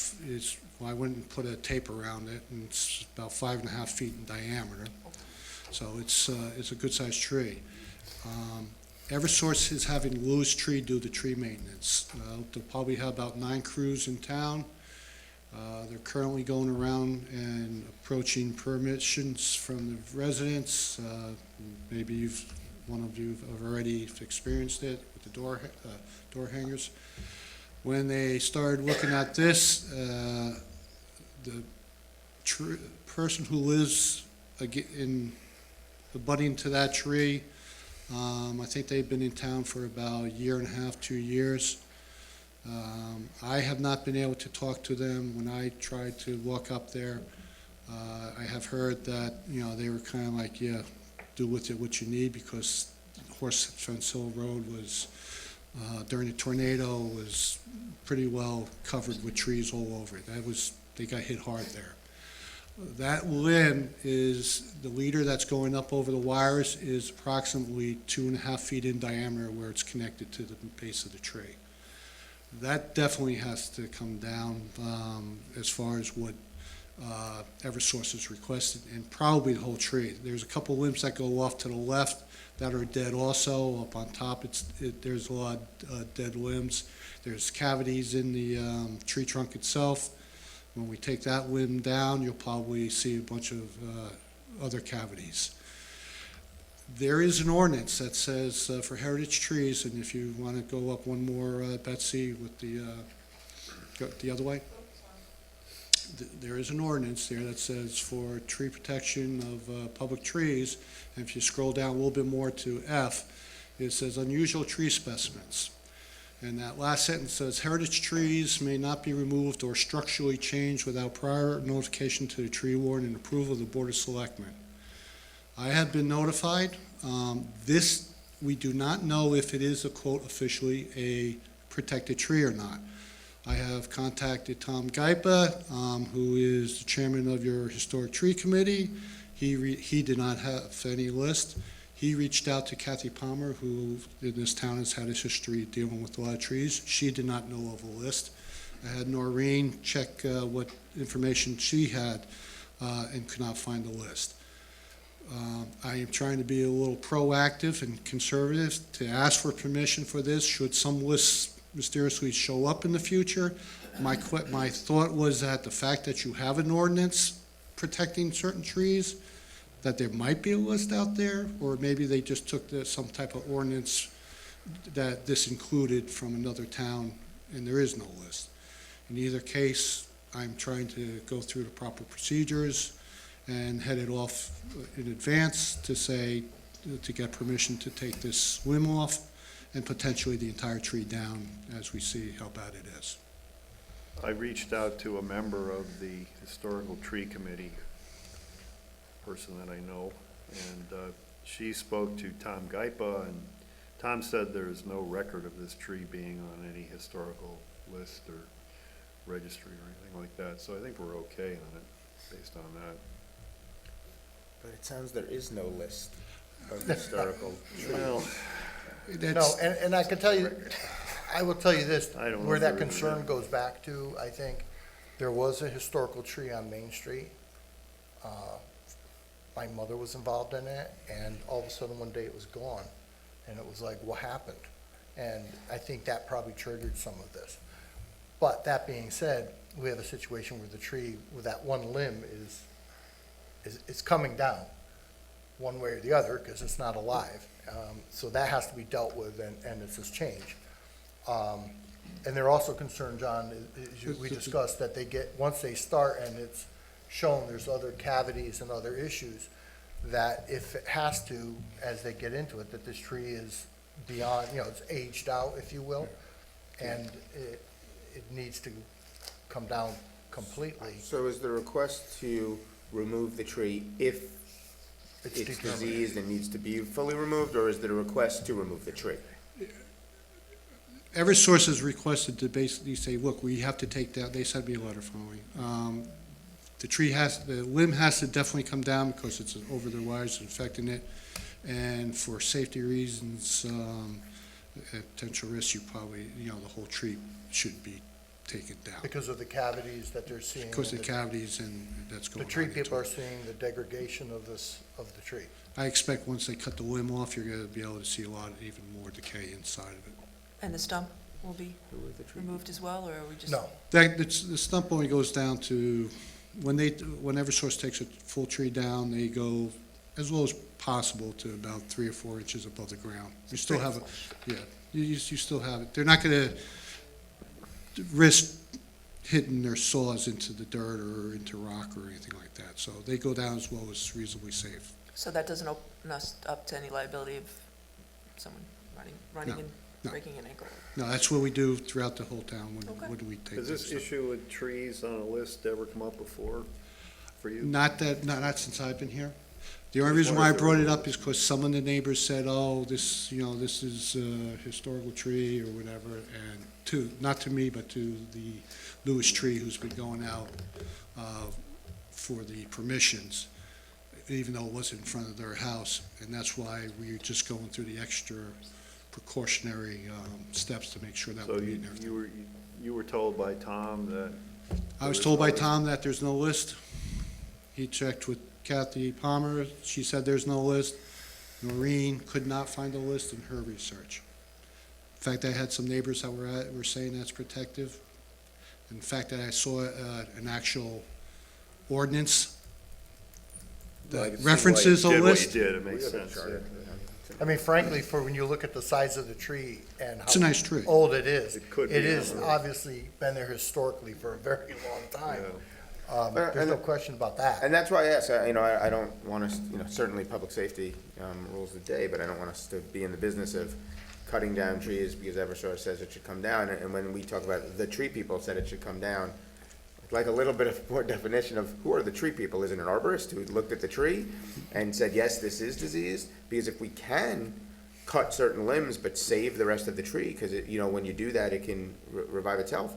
well, I went and put a tape around it, and it's about 5.5 feet in diameter. So it's a good-sized tree. Eversource is having to lose tree due to tree maintenance. They'll probably have about 9 crews in town. They're currently going around and approaching permissions from the residents. Maybe one of you have already experienced it with the door hangers. When they started looking at this, the person who lives abutting to that tree, I think they've been in town for about 1.5 to 2 years. I have not been able to talk to them. When I tried to walk up there, I have heard that, they were kind of like, yeah, do with it what you need, because Horse Fence Hill Road was, during the tornado, was pretty well covered with trees all over it. They got hit hard there. That limb is, the leader that's going up over the wires is approximately 2.5 feet in diameter where it's connected to the base of the tree. That definitely has to come down as far as what Eversource has requested, and probably the whole tree. There's a couple limbs that go off to the left that are dead also. Up on top, there's a lot of dead limbs. There's cavities in the tree trunk itself. When we take that limb down, you'll probably see a bunch of other cavities. There is an ordinance that says for heritage trees, and if you want to go up one more, Betsy, with go the other way. There is an ordinance there that says for tree protection of public trees, and if you scroll down a little bit more to F, it says unusual tree specimens. And that last sentence says, heritage trees may not be removed or structurally changed without prior notification to the tree warden and approval of the Board of Selectmen. I have been notified. We do not know if it is, a quote, officially a protected tree or not. I have contacted Tom Gaipa, who is the chairman of your Historic Tree Committee. He did not have any list. He reached out to Kathy Palmer, who in this town has had a history dealing with a lot of trees. She did not know of a list. I had Noreen check what information she had and could not find a list. I am trying to be a little proactive and conservative to ask for permission for this. Should some lists mysteriously show up in the future, my thought was that the fact that you have an ordinance protecting certain trees, that there might be a list out there, or maybe they just took some type of ordinance that this included from another town, and there is no list. In either case, I'm trying to go through the proper procedures and head it off in advance to get permission to take this limb off and potentially the entire tree down as we see how bad it is. I reached out to a member of the Historical Tree Committee, person that I know, and she spoke to Tom Gaipa, and Tom said there is no record of this tree being on any historical list or registry or anything like that, so I think we're okay on it based on that. But it sounds there is no list of historical trees. Well, No, and I can tell you, I will tell you this, I don't know where if that there is concern any. goes back to, I think, there was a historical tree on Main Street. My mother was involved in it, and all of a sudden one day it was gone. And it was like, what happened? And I think that probably triggered some of this. But that being said, we have a situation where the tree, with that one limb is coming down, one way or the other, because it's not alive. So that has to be dealt with, and it's this change. And they're also concerned, John, we discussed, that they get, once they start and it's shown there's other cavities and other issues, that if it has to, as they get into it, that this tree is beyond, it's aged out, if you will, and it needs to come down completely. So is the request to remove the tree if it's determined. diseased and needs to be fully removed, or is it a request to remove the tree? Eversource has requested to basically say, look, we have to take down, they sent me a letter following. The limb has to definitely come down because it's over the wires infecting it. And for safety reasons, potential risk, you probably, the whole tree should be taken down. Because of the cavities that they're seeing. Because of and the cavities and that's The going on. tree into people it. are seeing the degradation of the tree. I expect once they cut the limb off, you're gonna be able to see a lot, even more decay inside of it. And the stump will be Remove the tree. removed as well, or are we just? No, The stump only goes down to, when Eversource takes a full tree down, they go as low as possible to about 3 or 4 inches above the ground. You still have, you still have it. They're not gonna risk hitting their saws into the dirt or into rock or anything like that. So they go down as low as reasonably safe. So that doesn't open us up to any liability of someone running and no. breaking an ankle? No, that's what we do throughout the whole town Okay. when we take Has this stuff. issue with trees on a list ever come up before for you? Not since I've been here. The only Just reason why I wondered if brought there it was- up is because some of the neighbors said, oh, this is a historical tree or whatever, and not to me, but to the Lewis Tree who's been going out for the permissions, even though it wasn't in front of their house, and that's why we're just going through the extra precautionary steps to make sure that So would be in there. you were told by Tom that? I was there told by no- Tom that there's no list. He checked with Kathy Palmer, she said there's no list. Noreen could not find a list in her research. In fact, I had some neighbors that were saying that's protective. In fact, I saw an actual ordinance Well, I that can see why references a you did what list. you did, it makes sense, yeah. I mean, frankly, for when you look at the size of the tree and It's a how nice tree. old it is, It could be it is on the- obviously been there historically for a very long time. Yeah. There's no question about that. And that's why I asked, I don't want us, certainly public safety rules the day, but I don't want us to be in the business of cutting down trees because Eversource says it should come down. And when we talk about the tree people said it should come down, I'd like a little bit of more definition of who are the tree people? Is it an arborist who looked at the tree and said, yes, this is diseased? Because if we can cut certain limbs but save the rest of the tree, because when you do that, it can revive itself.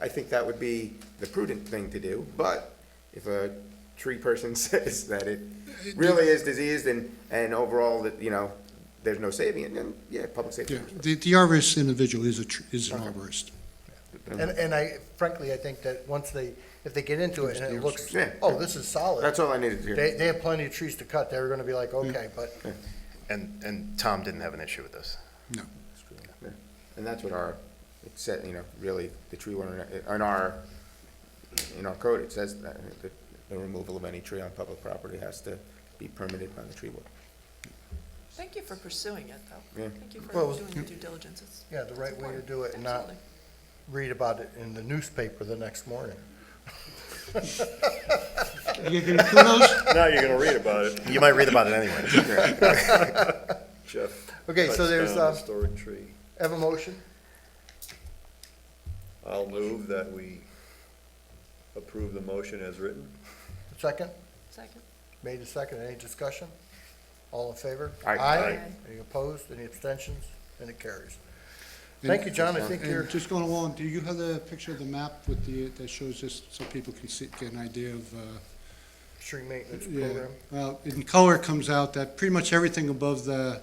I think that would be the prudent thing to do, but if a tree person says that it really is diseased and overall that, there's no saving it, then, yeah, public safety. Yeah, the arborist individual is an arborist. And frankly, I think that if they get into it and it looks, Yeah. oh, this is solid, That's all I needed to hear. they have plenty of trees to cut, they're gonna be like, okay, but And Tom didn't have an issue with this. No. Yeah. And that's what it said, really, the tree warden, in our code, it says that the removal of any tree on public property has to be permitted by the tree warden. Thank you for pursuing it, though. Yeah. Thank you Well, for doing your due diligence. It's yeah, the right way to do it and not Absolutely. read about it in the newspaper the next morning. You get any kudos? Now you're gonna read about it, You might read about it anyway. Jeff. Okay, so cuts there's, down a historic tree. Have a motion? I'll move that we approve the motion as written. Second? Second. Made a second, any discussion? All in favor? Aye. Aye. Any opposed, any abstentions? And it carries. And- Thank you, John, I think you're, And just going along, do you have the picture of the map that shows this, so people can get an idea of, tree maintenance yeah. program. Well, in color it comes out that pretty much everything above the,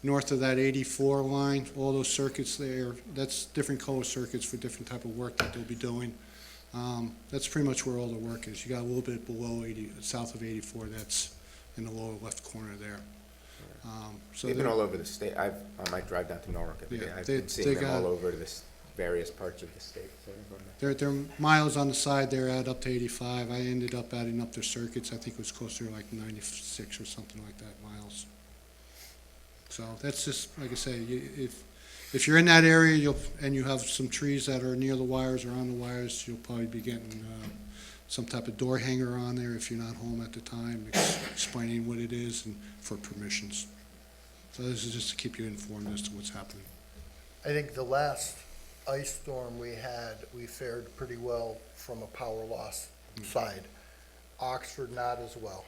north of that 84 line, all those circuits there, that's different color circuits for different type of work that they'll be doing. That's pretty much where all the work is. You got a little bit below south of 84, that's in the lower left corner there. So They've been they're- all over the state. I might drive down to Norwalk every day. Yeah, I've they- been seeing they them got- all over this various parts of the state. So I'm going to- They're miles on the side, they're at up to 85. I ended up adding up their circuits, I think it was closer to like 96 or something like that miles. So that's just, like I say, if if you're in that area, and you have some trees that are near the wires or on the wires, you'll probably be getting some type of door hanger on there if you're not home at the time, explaining what it is and for permissions. So this is just to keep you informed as to what's happening. I think the last ice storm we had, we fared pretty well from a power loss side. Oxford not as well.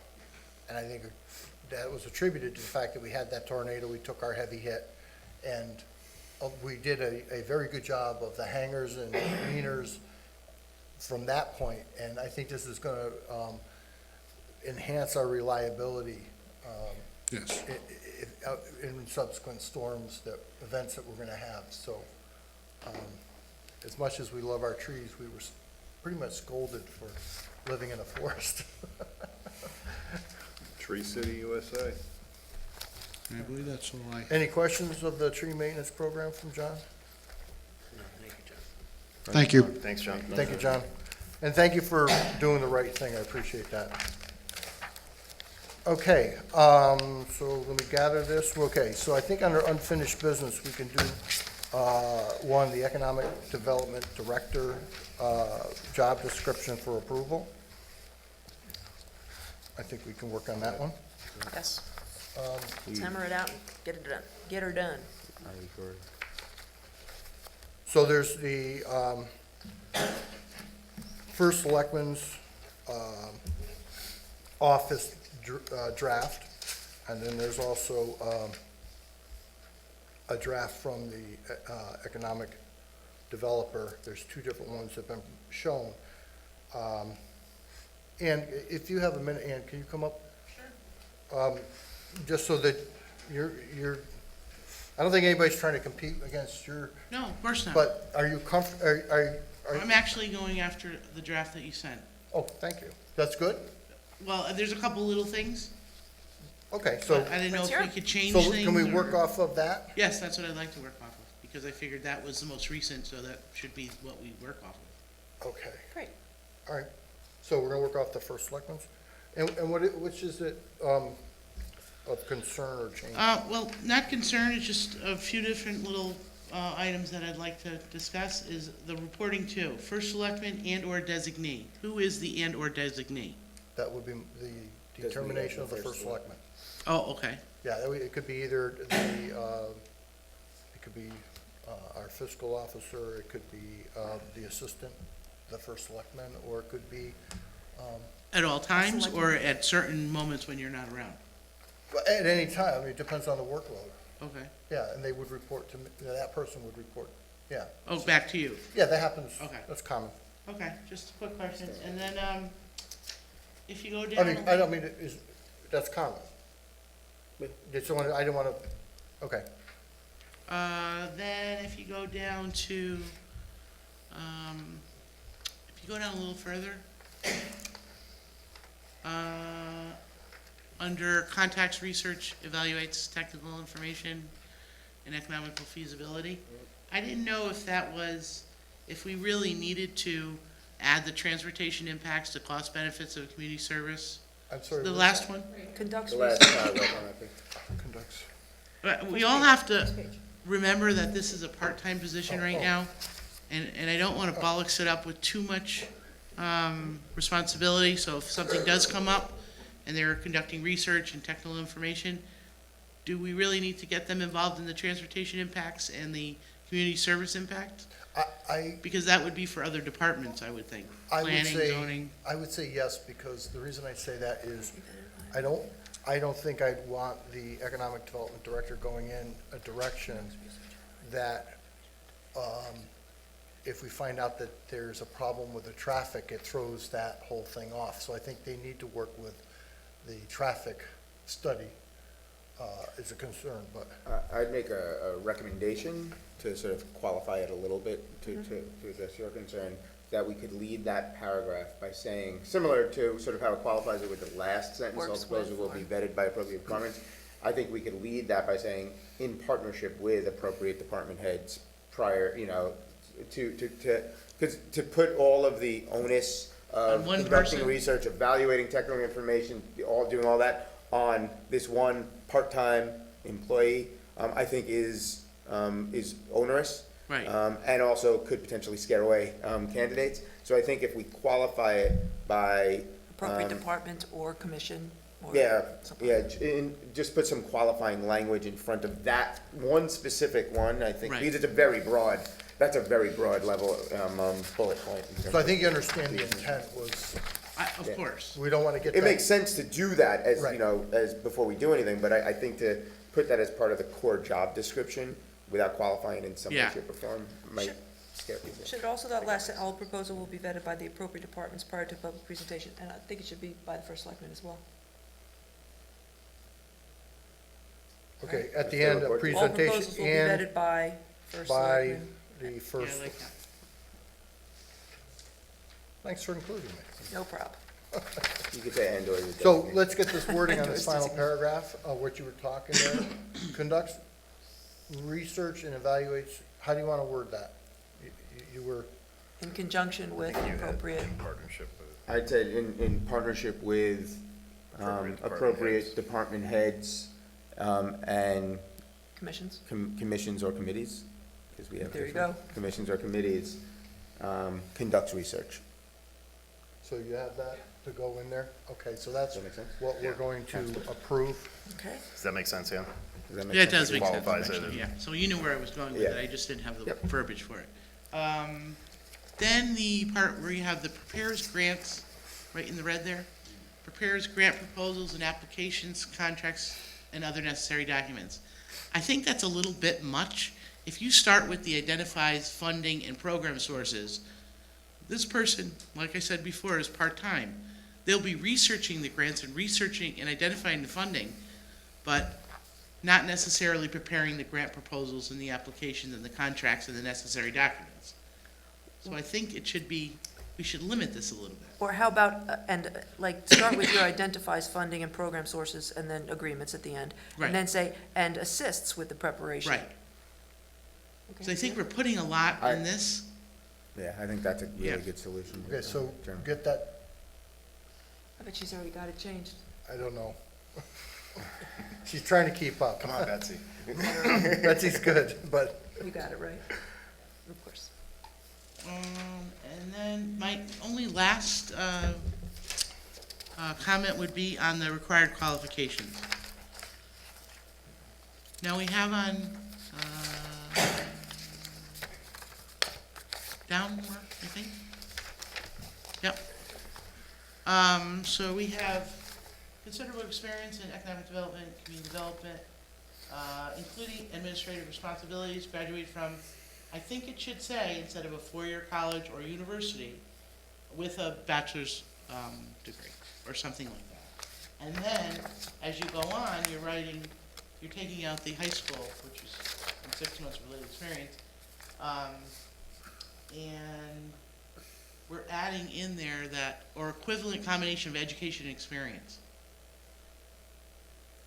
And I think that was attributed to the fact that we had that tornado, we took our heavy hit, and we did a very good job of the hangers and leaners from that point, and I think this is gonna enhance our reliability Yes. in subsequent storms, events that we're gonna have. So, as much as we love our trees, we were pretty much scolded for living in a forest. Tree City, USA. And I believe that's all I. Any questions of the tree maintenance program from John? Thank you. Thanks, John. Thank you, John. And thank you for doing the right thing. I appreciate that. Okay, so let me gather this. Okay, so I think under unfinished business, we can do, one, the Economic Development Director, job description for approval. I think we can work on that one. Yes. Let's hammer it out and get it done, get her done. So there's the, first selectman's, office draft, and then there's also, a draft from the, economic developer. There's two different ones that have been shown. And if you have a minute, Ann, can you come up? Sure. Just so that you're, I don't think anybody's trying to compete against your, No, of course not. but are you are I'm actually going after the draft that you sent. oh, thank you. That's good? Well, there's a couple little things. Okay, so, But I didn't know Let's if hear we it. could change so things. can we work or- off of that? Yes, that's what I'd like to work off of, because I figured that was the most recent, so that should be what we work off of. Okay, Great. all right. So we're gonna work off the first selectmen's? And which is it, of concern or change? Well, not concerned, it's just a few different little, items that I'd like to discuss, is the reporting to first selectman and/or designee. Who is the and/or designee? That would be the determination of the first selectman. Oh, okay. Yeah, it could be either it could be, our fiscal officer, it could be, the assistant, the first selectman, or it could be, At all times, Selectman. or at certain moments when you're not around? at any time. I mean, it depends on the workload. Okay. Yeah, and they would report to me, that person would report, yeah. Oh, back to you. Yeah, that happens. Okay. That's common. Okay, just a quick question. And then, if you go I down. mean, I don't mean, that's common. I didn't want to, okay. Then if you go down to, if you go down a little further, under contacts research evaluates technical information and economical feasibility. I didn't know if that was, if we really needed to add the transportation impacts to cost benefits of community service. I'm sorry. The what- last one? Conducts The last research. paragraph on that page. Conducts. But we all have to Next page. remember that this is a part-time position right now, and I don't want to bollocks it up with too much responsibility, so if something does come up and they're conducting research and technical information, do we really need to get them involved in the transportation impacts and the community service impact? Because that would be for other departments, I would think. I would Planning, say, zoning. I would say yes, because the reason I say that is, I don't think I'd want the economic development director going in a direction that, if we find out that there's a problem with the traffic, it throws that whole thing off. So I think they need to work with the traffic study, is a concern, but, I'd make a recommendation to sort of qualify it a little bit, to address your concern, that we could lead that paragraph by saying, similar to sort of how it qualifies it with the last sentence, all Works proposals will with, be vetted by appropriate departments. I think we could lead that by saying, in partnership with appropriate department heads prior, to put all of the onus of On one conducting person. research, evaluating technical information, doing all that on this one part-time employee, I think is is onerous. Right. And also could potentially scare away, candidates. So I think if we qualify it by, Appropriate department or commission or yeah, something. yeah, just put some qualifying language in front of that one specific one, I think, Right. because it's that's a very broad level, bullet point. in terms So I of- think you understand the intent was, Of Yeah. course. we don't want to get that. It makes sense to do that as, Right. as before we do anything, but I think to put that as part of the core job description without qualifying in some way, Yeah. shape, or form might Should- scare people. Should also, that last, all proposal will be vetted by the appropriate departments prior to public presentation, and I think it should be by the first selectman as well. Okay, at the So end, a report- All presentation proposals will be and vetted by first by selectman. the Yeah, first. I like that. Thanks for including me. No problem. You could say and or. you So designate. let's get this wording on this Those final designated. paragraph, what you were talking there. Conducts research and evaluates, how do you want to word that? You were, In conjunction with appropriate, Partnership with. I'd say in partnership with, appropriate department heads, and commissions. commissions or committees, because we have There you different commissions or committees, conducts research. so you have that to go in there? Okay, so that's Does that make sense? what we're going to approve. Okay. Does that make sense, Ian? Does that make Yeah, it sense? does make sense, Qualifies it actually, and- yeah. So you knew where I was going with it, Yeah. I just didn't have the Yep. verbiage for it. Then the part where you have the prepares grants, right in the red there. Prepares grant proposals and applications, contracts, and other necessary documents. I think that's a little bit much. If you start with the identifies funding and program sources, this person, like I said before, is part-time. They'll be researching the grants and researching and identifying the funding, but not necessarily preparing the grant proposals and the applications and the contracts and the necessary documents. So I think it should be, we should limit this a little bit. Or how about, like, start with your identifies funding and program sources, and then agreements at the end. Right. And then say, and assists with the preparation. Right. Okay. So I think we're putting a lot I- in this. Yeah, I think that's a Yeah. really good solution. Okay, so Jeremy. get that, I bet she's already got it changed. I don't know. She's trying to keep up. Come on, Betsy. Betsy's good, but You got it right. Of course. And then my only last comment would be on the required qualifications. Now, we have on, down more, I think. Yep. So we have considerable experience in economic development, community development, including administrative responsibilities, graduated from, I think it should say, instead of a four-year college or university, with a bachelor's degree, or something like that. And then, as you go on, you're taking out the high school, which is 6 months of related experience, and we're adding in there that, or equivalent combination of education and experience.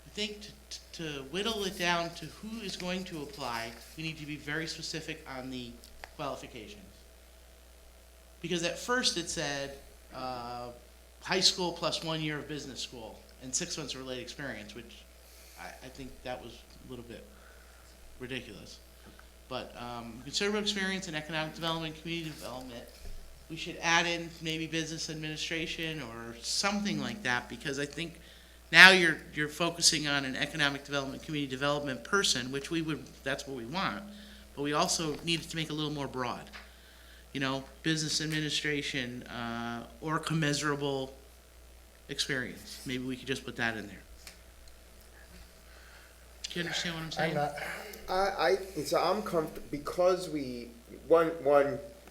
I think to whittle it down to who is going to apply, we need to be very specific on the qualifications. Because at first it said, high school plus 1 year of business school and 6 months of related experience, which I think that was a little bit ridiculous. But considerable experience in economic development, community development, we should add in maybe business administration or something like that, because I think now you're focusing on an economic development, community development person, which that's what we want, but we also need to make it a little more broad. You know, business administration, or commensurable experience. Maybe we could just put that in there. Do you understand what I'm saying? I'm not, So I'm comfortable, because one,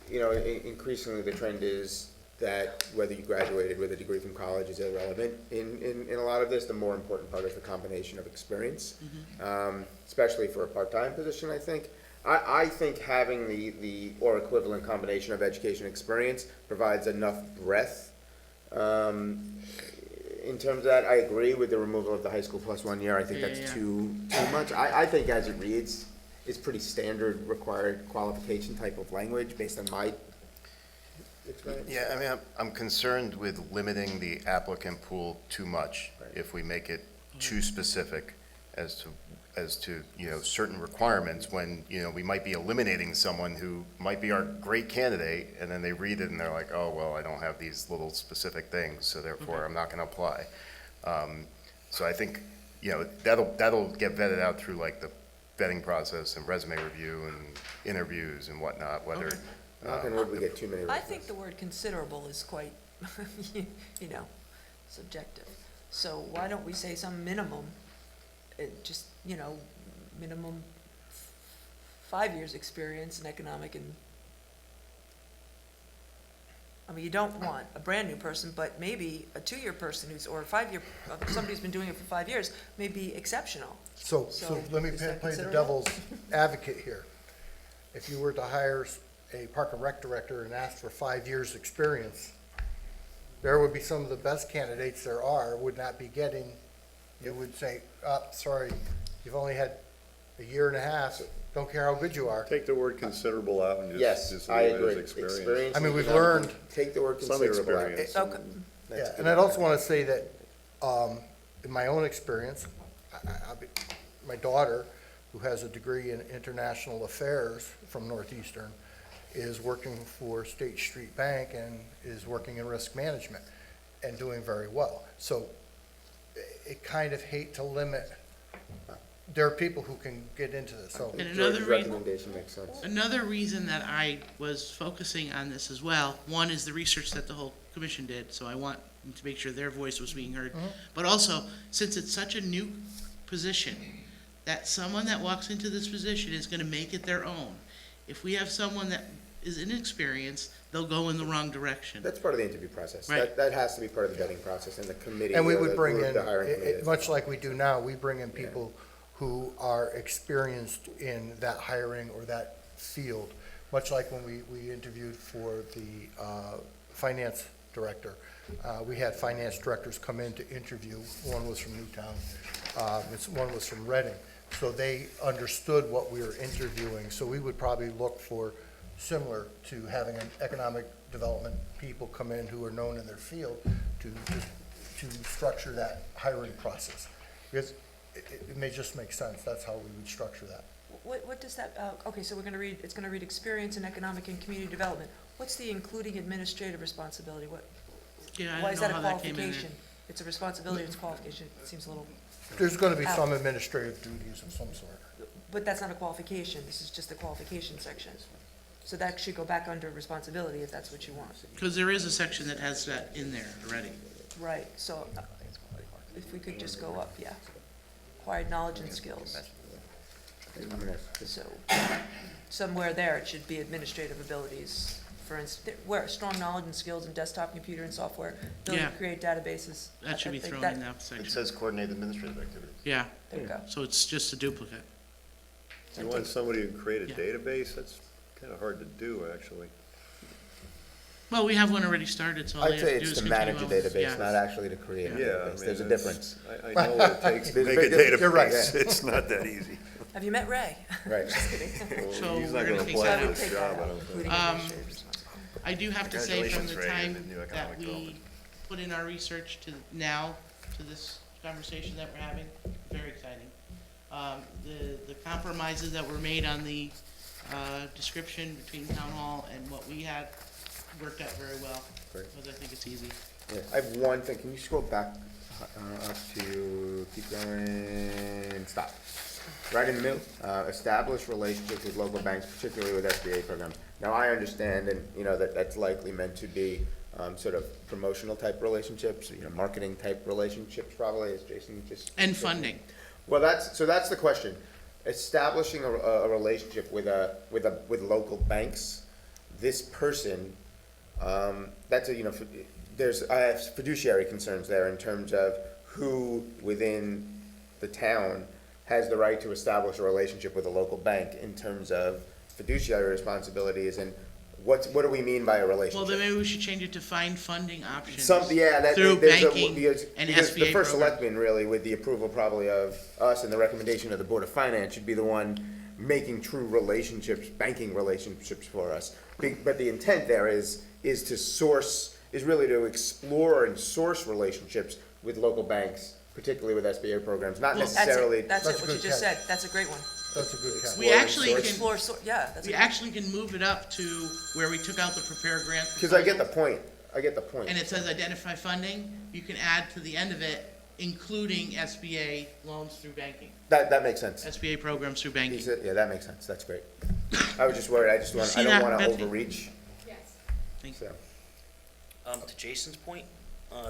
increasingly the trend is that whether you graduated with a degree from college is irrelevant in a lot of this. The more important part is the combination of experience, especially for a part-time position, I think. I think having the or equivalent combination of education and experience provides enough breadth. In terms of that, I agree with the removal of the high school plus 1 year. I think that's Yeah. too much. I think as it reads, it's pretty standard required qualification type of language based on my experience. Yeah, I mean, I'm concerned with limiting the applicant pool too much. Right. If we make it too specific as to, you know, certain requirements when, you know, we might be eliminating someone who might be our great candidate, and then they read it and they're like, oh, well, I don't have these little specific things, so therefore I'm not gonna apply. So I think, you know, that'll get vetted out through like the vetting process and resume review and interviews and whatnot, whether. Okay. Knock on wood, we get too many I resumes. think the word considerable is quite, you know, subjective. So why don't we say some minimum, just, you know, minimum 5 years' experience in economic and, I mean, you don't want a brand-new person, but maybe a 2-year person or a 5-year, somebody who's been doing it for 5 years may be exceptional. So So, let me is that play the considerable? devil's advocate here. If you were to hire a park and rec director and ask for 5 years' experience, there would be some of the best candidates there are would not be getting, you would say, sorry, you've only had a year and a half, don't care how good you are. Take the word considerable out and Yes, just I leave it agree. as experience. Experience I mean, is we've enough. learned- Take the word Some considerable out. experience. Okay. That's Yeah, good. and I'd also want to say that, in my own experience, my daughter, who has a degree in international affairs from Northeastern, is working for State Street Bank and is working in risk management and doing very well. So it kind of hate to limit, there are people who can get into this, so. And George's another reason, recommendation makes sense. another reason that I was focusing on this as well, one is the research that the whole commission did, so I want to make sure their voice was being heard. But also, since it's such a new position, that someone that walks into this position is gonna make it their own. If we have someone that is inexperienced, they'll go in the wrong direction. That's part of the interview process. Right. That has to be part of the vetting process and the committee. And we or would the bring group, in, the hiring committee. much like we do now, we bring in people who are experienced in that hiring or that field, much like when we interviewed for the finance director. We had finance directors come in to interview. One was from Newtown, one was from Reading. So they understood what we were interviewing. So we would probably look for similar to having an economic development people come in who are known in their field to structure that hiring process. Because it may just make sense. That's how we would structure that. What does that, okay, so it's gonna read experience in economic and community development. What's the including administrative responsibility? Yeah, Why I is don't that know a how that came in there. qualification? It's a responsibility, it's a qualification, it seems a little, There's going to be some administrative duties of some sort. but that's not a qualification, this is just the qualification section. So that should go back under responsibility if that's what you want. Because there is a section that has that in there already. Right, so if we could just go up, yeah. Acquired knowledge and skills. So somewhere there, it should be administrative abilities. For instance, where strong knowledge and skills in desktop computer and software, ability Yeah. to create databases. That should be I think thrown in that section. It says coordinate administrative activities. Yeah, There you go. so it's just a duplicate. You want somebody to create a Yeah. database? That's kind of hard to do, actually. Well, we have one already started, so all you I'd have say to do it's is to continue manage a on with- database, yeah. not actually to create a Yeah, I database. mean, There's a that's- difference. I know what it takes to There's a make a big difference. You're right. database. It's not that easy. Have you met Ray? Right. Just kidding. Well, So he's we're not gonna gonna take apply that for out. this Take job, that I out, don't think. including Um, administrative responsibility. I do have to say, from Congratulations, the Ray, time and the new that economic we development. put in our research to now, to this conversation that we're having, very exciting. The compromises that were made on the description between town hall and what we had worked out very well, Great. because I think it's easy. Yeah, I have one thing. Can you scroll back up to, keep going, stop. Right in the middle, establish relationships with local banks, particularly with SBA programs. Now, I understand, and, you know, that that's likely meant to be sort of promotional type relationships, you know, marketing type relationships probably, as Jason just. And funding. Well, that's the question. Establishing a relationship with local banks, this person, that's a, you know, I have fiduciary concerns there in terms of who within the town has the right to establish a relationship with a local bank in terms of fiduciary responsibilities and what do we mean by a relationship? Well, then maybe we should change it to find funding options. Through banking and because the SBA first programs. selectman, really, with the approval probably of us and the recommendation of the Board of Finance, should be the one making true relationships, banking relationships for us. But the intent there is really to explore and source relationships with local banks particularly with SBA programs, not Well, necessarily. That's That's it, a what you good just catch. said, that's a great one. That's a good catch. We actually can, Explore, yeah, that's a we good. actually can move it up to where we took out the prepare grant. Because I get the proposal, point, I get the point. And it says identify funding, you can add to the end of it, including SBA loans through banking, That makes sense. SBA programs through banking. Yeah, that makes sense, that's great. I was just worried, I see don't that, wanna Betsy? overreach, Thank so. To Jason's point,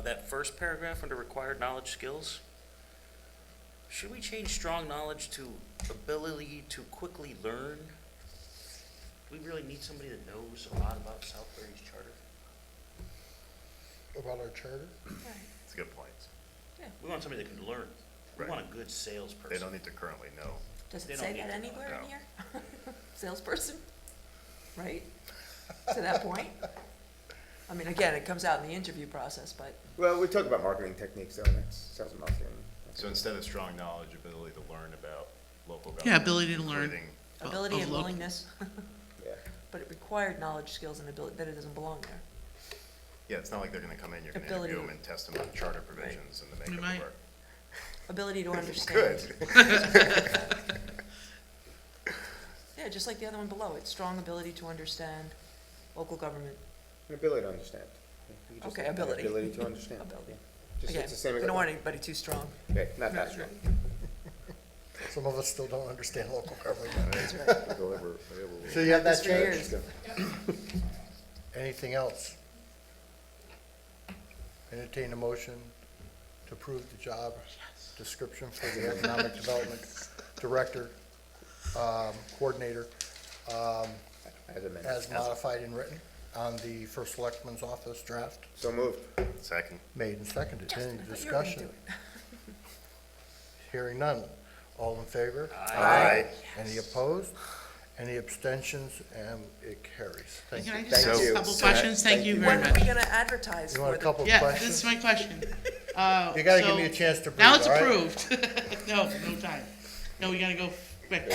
that first paragraph under required knowledge skills, should we change strong knowledge to ability to quickly learn? Do we really need somebody that knows a lot about Southbury's charter? About our charter? It's a good point. We want somebody that can learn. We Right. want a good salesperson. They don't need to currently know. Does They it don't say need that to, anywhere in no. here? Salesperson, right? To that point? I mean, again, it comes out in the interview process, but, Well, we talk about marketing techniques, so that's sales and marketing. So instead of strong knowledge, ability to learn about local government. Yeah, ability to learn. including- ability of and local- willingness, Yeah. but it required knowledge, skills, and ability, that it doesn't belong there. Yeah, it's not like they're gonna come in, you're gonna Ability. interview them and test them on charter provisions and the We makeup might. of work. Ability to understand. Good. Yeah, just like the other one below, it's strong ability to understand local government. An ability to understand. You just Okay, said ability. Ability to understand. Ability. Yeah. Just, Again, it's the same. we don't want anybody too strong. Okay, not that strong. Some of us still don't understand local government. That's right. They'll ever- So you have that For change? years. Anything else? Entertain a motion to approve the job description for the Economic Development Director, Coordinator, As amended. as modified and written on the First Selectman's Office draft, So moved. Second. made and seconded. Any Justin, I thought you were gonna discussion? do it. Hearing none. All in favor? Aye. Any opposed? Any abstentions? And it carries. Thank you. Can I just Thank ask you. a couple questions? Thank you very When are we much. gonna advertise You for want a the? couple of Yeah, questions? this is my question. You gotta give me a chance to breathe, Now it's all right? approved. No time. No, we gotta go quick.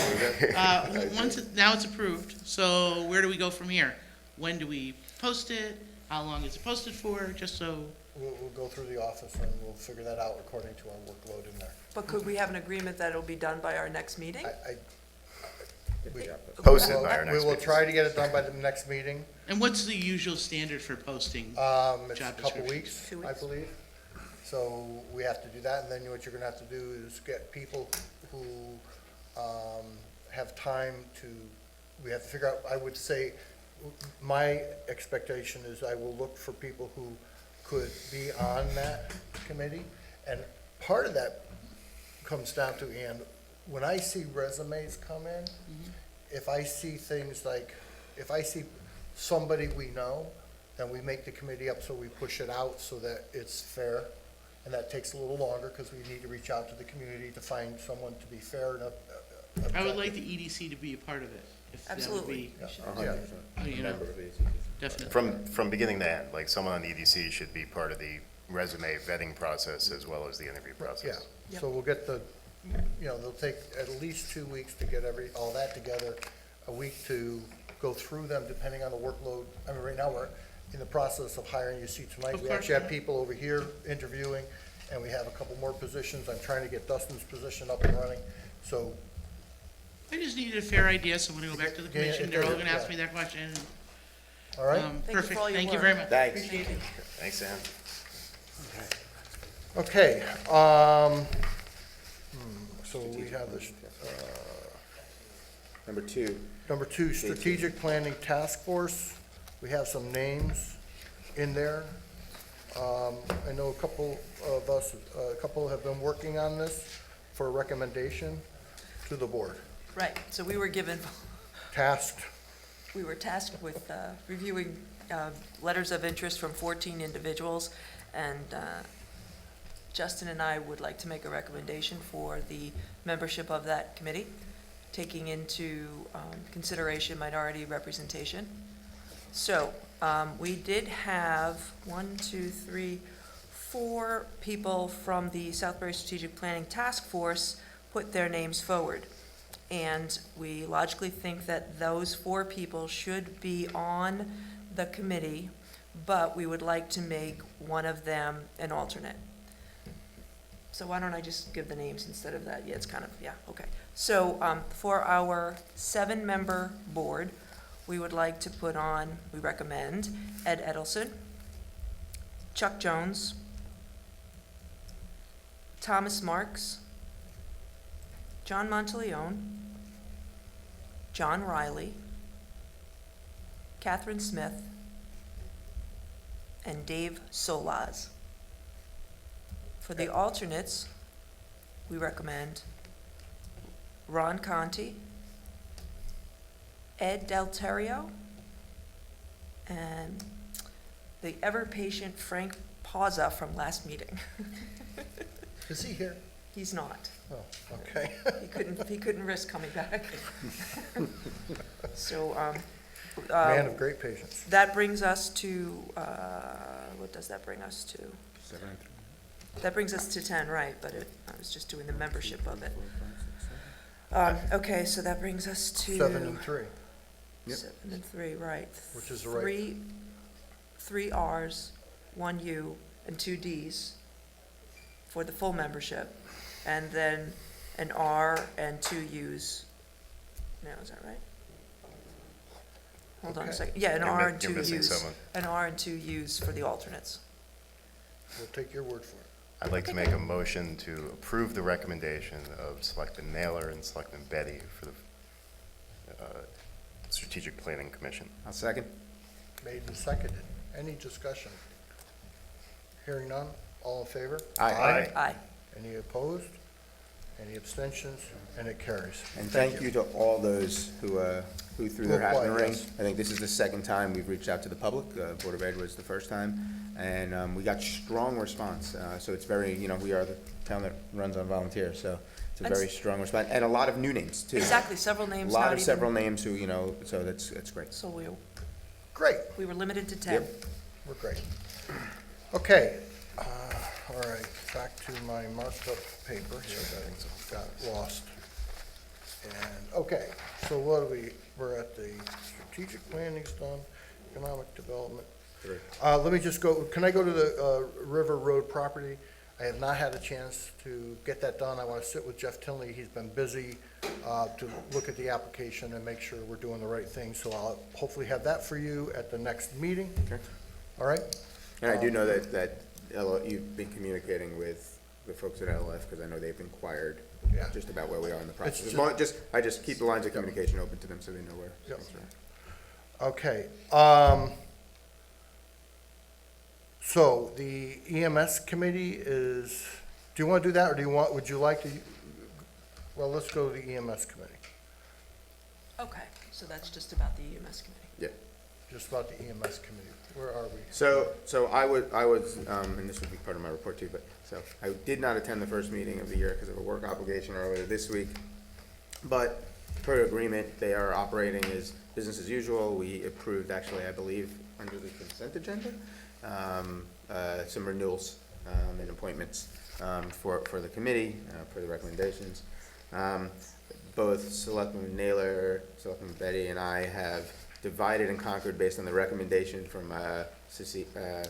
Now it's approved, so where do we go from here? When do we post it? How long is it posted for? Just so, We'll go through the office and we'll figure that out according to our workload in there. But could we have an agreement that it'll be done by our next meeting? Posted Well, by our next We will meeting. try to get it done by the next meeting. and what's the usual standard for posting? It's Job a couple description. weeks, 2 I weeks. believe. So we have to do that, and then what you're gonna have to do is get people who, have time to, we have to figure out, I would say, my expectation is I will look for people who could be on that committee. And part of that comes down to, and when I see resumes come in, if I see things like, if I see somebody we know, then we make the committee up, so we push it out so that it's fair. And that takes a little longer, because we need to reach out to the community to find someone to be fair and I would like the EDC to be a part of it. If that would Absolutely. be- We should- 100%. You know, Member of it. definitely. From beginning to end, like someone on the EDC should be part of the resume vetting process as well as the interview Yeah, process. so we'll get the, they'll take at least 2 weeks to get all that together, a week to go through them, depending on the workload. I mean, right now, we're in the process of hiring. You see tonight, Of we course, actually have yeah. people over here interviewing, and we have a couple more positions. I'm trying to get Dustin's position up and running, so, I just needed a fair idea, so when I go back to the Yeah, yeah, commission, they're all gonna ask yeah. me that question. all right? Thank you for Perfect, all your thank you work. very much. Thanks. Appreciate it. Thanks, Sam. Okay, so we have this, Number 2. number 2, Strategic Planning Task Force. We have some names in there. I know a couple have been working on this for a recommendation to the board. Right, so we were Tasked, tasked with reviewing letters of interest from 14 individuals, and Justin and I would like to make a recommendation for the membership of that committee, taking into consideration minority representation. So, we did have 4 people from the Southbury Strategic Planning Task Force put their names forward. And we logically think that those 4 people should be on the committee, but we would like to make one of them an alternate. So why don't I just give the names instead of that? Yeah, it's kind of, yeah, okay. So, for our 7-member board, we would like to put on, we recommend Ed Edelson, Chuck Jones, Thomas Marks, John Monteleone, John Riley, Catherine Smith, and Dave Solaz. For the alternates, we recommend Ron Conti, Ed Del Terrio, and the ever-patient Frank Pauza from last meeting. Is he here? He's not. Oh, okay. He couldn't risk coming back. So, Man of great patience. that brings us to, what does that bring us to? 7 and 3. That brings us to 10, right, but I was just doing the membership of it. Okay, so that brings us to. 7 and 3. Yep. 7 and 3, right. Which is the right- Three Rs, 1 U, and 2 Ds for the full membership, and then an R and 2 Us. No, is that right? Hold on a Okay. second. Yeah, an You're R mi- and you're 2 missing Us. someone. An R and 2 Us for the alternates. We'll take your word for it. I'd like to make a motion to approve the recommendation of Selectman Naylor and Selectman Betty for the Strategic Planning Commission. I'll second. Made and seconded. Any discussion? Hearing none, all in favor? Aye. Aye. Any opposed? Any abstentions? And it carries. And thank you to all those who threw their hat in the Who applied, ring. yes. I think this is the second time we've reached out to the public. Board of Ed was the first time, and we got strong response. So it's very, we are the town that runs on volunteers, so it's a And very s- strong response, and a lot of new names too. Exactly, several A names, lot not of even. several names who, so that's great. So Great, we were limited to 10. Yep. we're great. Okay, all right, back to my marked up paper here that got lost. And, okay, so what are we're at the strategic planning's done, economic development. Great. Let me just go, can I go to the River Road property? I have not had a chance to get that done. I want to sit with Jeff Tinley. He's been busy to look at the application and make sure we're doing the right thing. So I'll hopefully have that for you at the next meeting. Okay. All right? And I do know that you've been communicating with the folks at LF, because I know they've inquired Yeah. just about where we are in the process. It's As long- I just keep the lines of communication open to them so they know where Yep. things are. Okay. So the EMS committee is, do you want to do that, or would you like to, well, let's go to the EMS committee. Okay, so that's just about the EMS committee. Yeah. Just about the EMS committee. Where are we? So I was, and this would be part of my report too, but, so I did not attend the first meeting of the year because of a work obligation earlier this week. But per agreement, they are operating as business as usual. We approved, actually, I believe, under the consent agenda, some renewals, and appointments, for the committee, for the recommendations. Both Selectman Naylor, Selectman Betty, and I have divided and conquered based on the recommendation from CCM.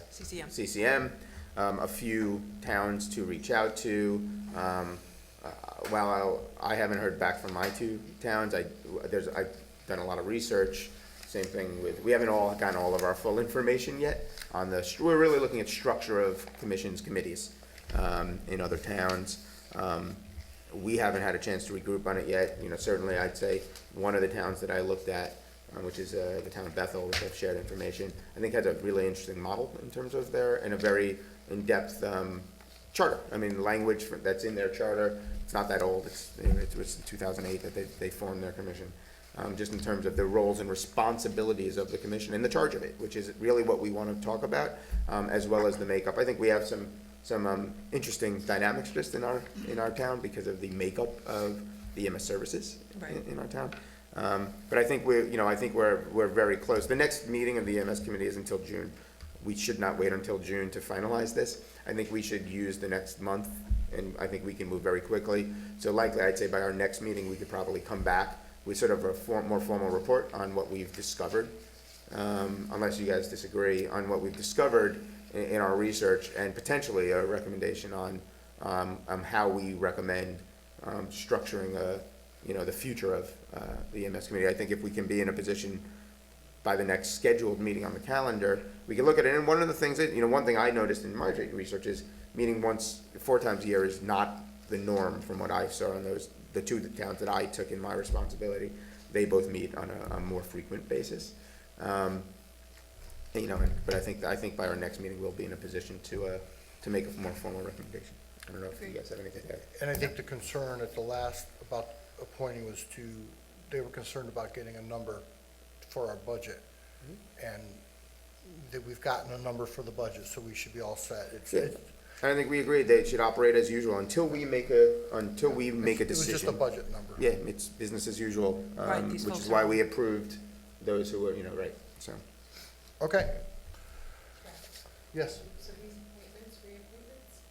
CCM, a few towns to reach out to. While I haven't heard back from my 2 towns, I've done a lot of research. Same thing with, we haven't all gotten all of our full information yet on we're really looking at structure of commissions, committees, in other towns. We haven't had a chance to regroup on it yet. Certainly I'd say one of the towns that I looked at, which is the town of Bethel, which I've shared information, I think has a really interesting model in terms of and a very in-depth charter. I mean, the language that's in their charter, it's not that old. It was in 2008 that they formed their commission. Just in terms of the roles and responsibilities of the commission and the charge of it, which is really what we want to talk about, as well as the makeup. I think we have some interesting dynamics just in our town because of the makeup of the EMS services Right. in our town. But I think we're very close. The next meeting of the EMS committee is until June. We should not wait until June to finalize this. I think we should use the next month, and I think we can move very quickly. So likely, I'd say by our next meeting, we could probably come back with sort of a more formal report on what we've discovered, unless you guys disagree, on what we've discovered in our research, and potentially a recommendation on how we recommend structuring the future of the EMS committee. I think if we can be in a position by the next scheduled meeting on the calendar, we can look at it. And one of the things that, one thing I noticed in my research is meeting 4 times a year is not the norm from what I saw in the 2 towns that I took in my responsibility. They both meet on a more frequent basis. But I think by our next meeting, we'll be in a position to make a more formal recommendation. I don't know if you guys have anything to add. And I think the concern at the last about appointing was they were concerned about getting a number for our budget. And that we've gotten a number for the budget, so we should be all set. I think we agreed they should operate as usual until we make a It was decision. just a budget number. Yeah, it's business as usual, Right, these which folks is why are- we approved those who were, right, so. Okay. Yes. So these appointments, reappointments,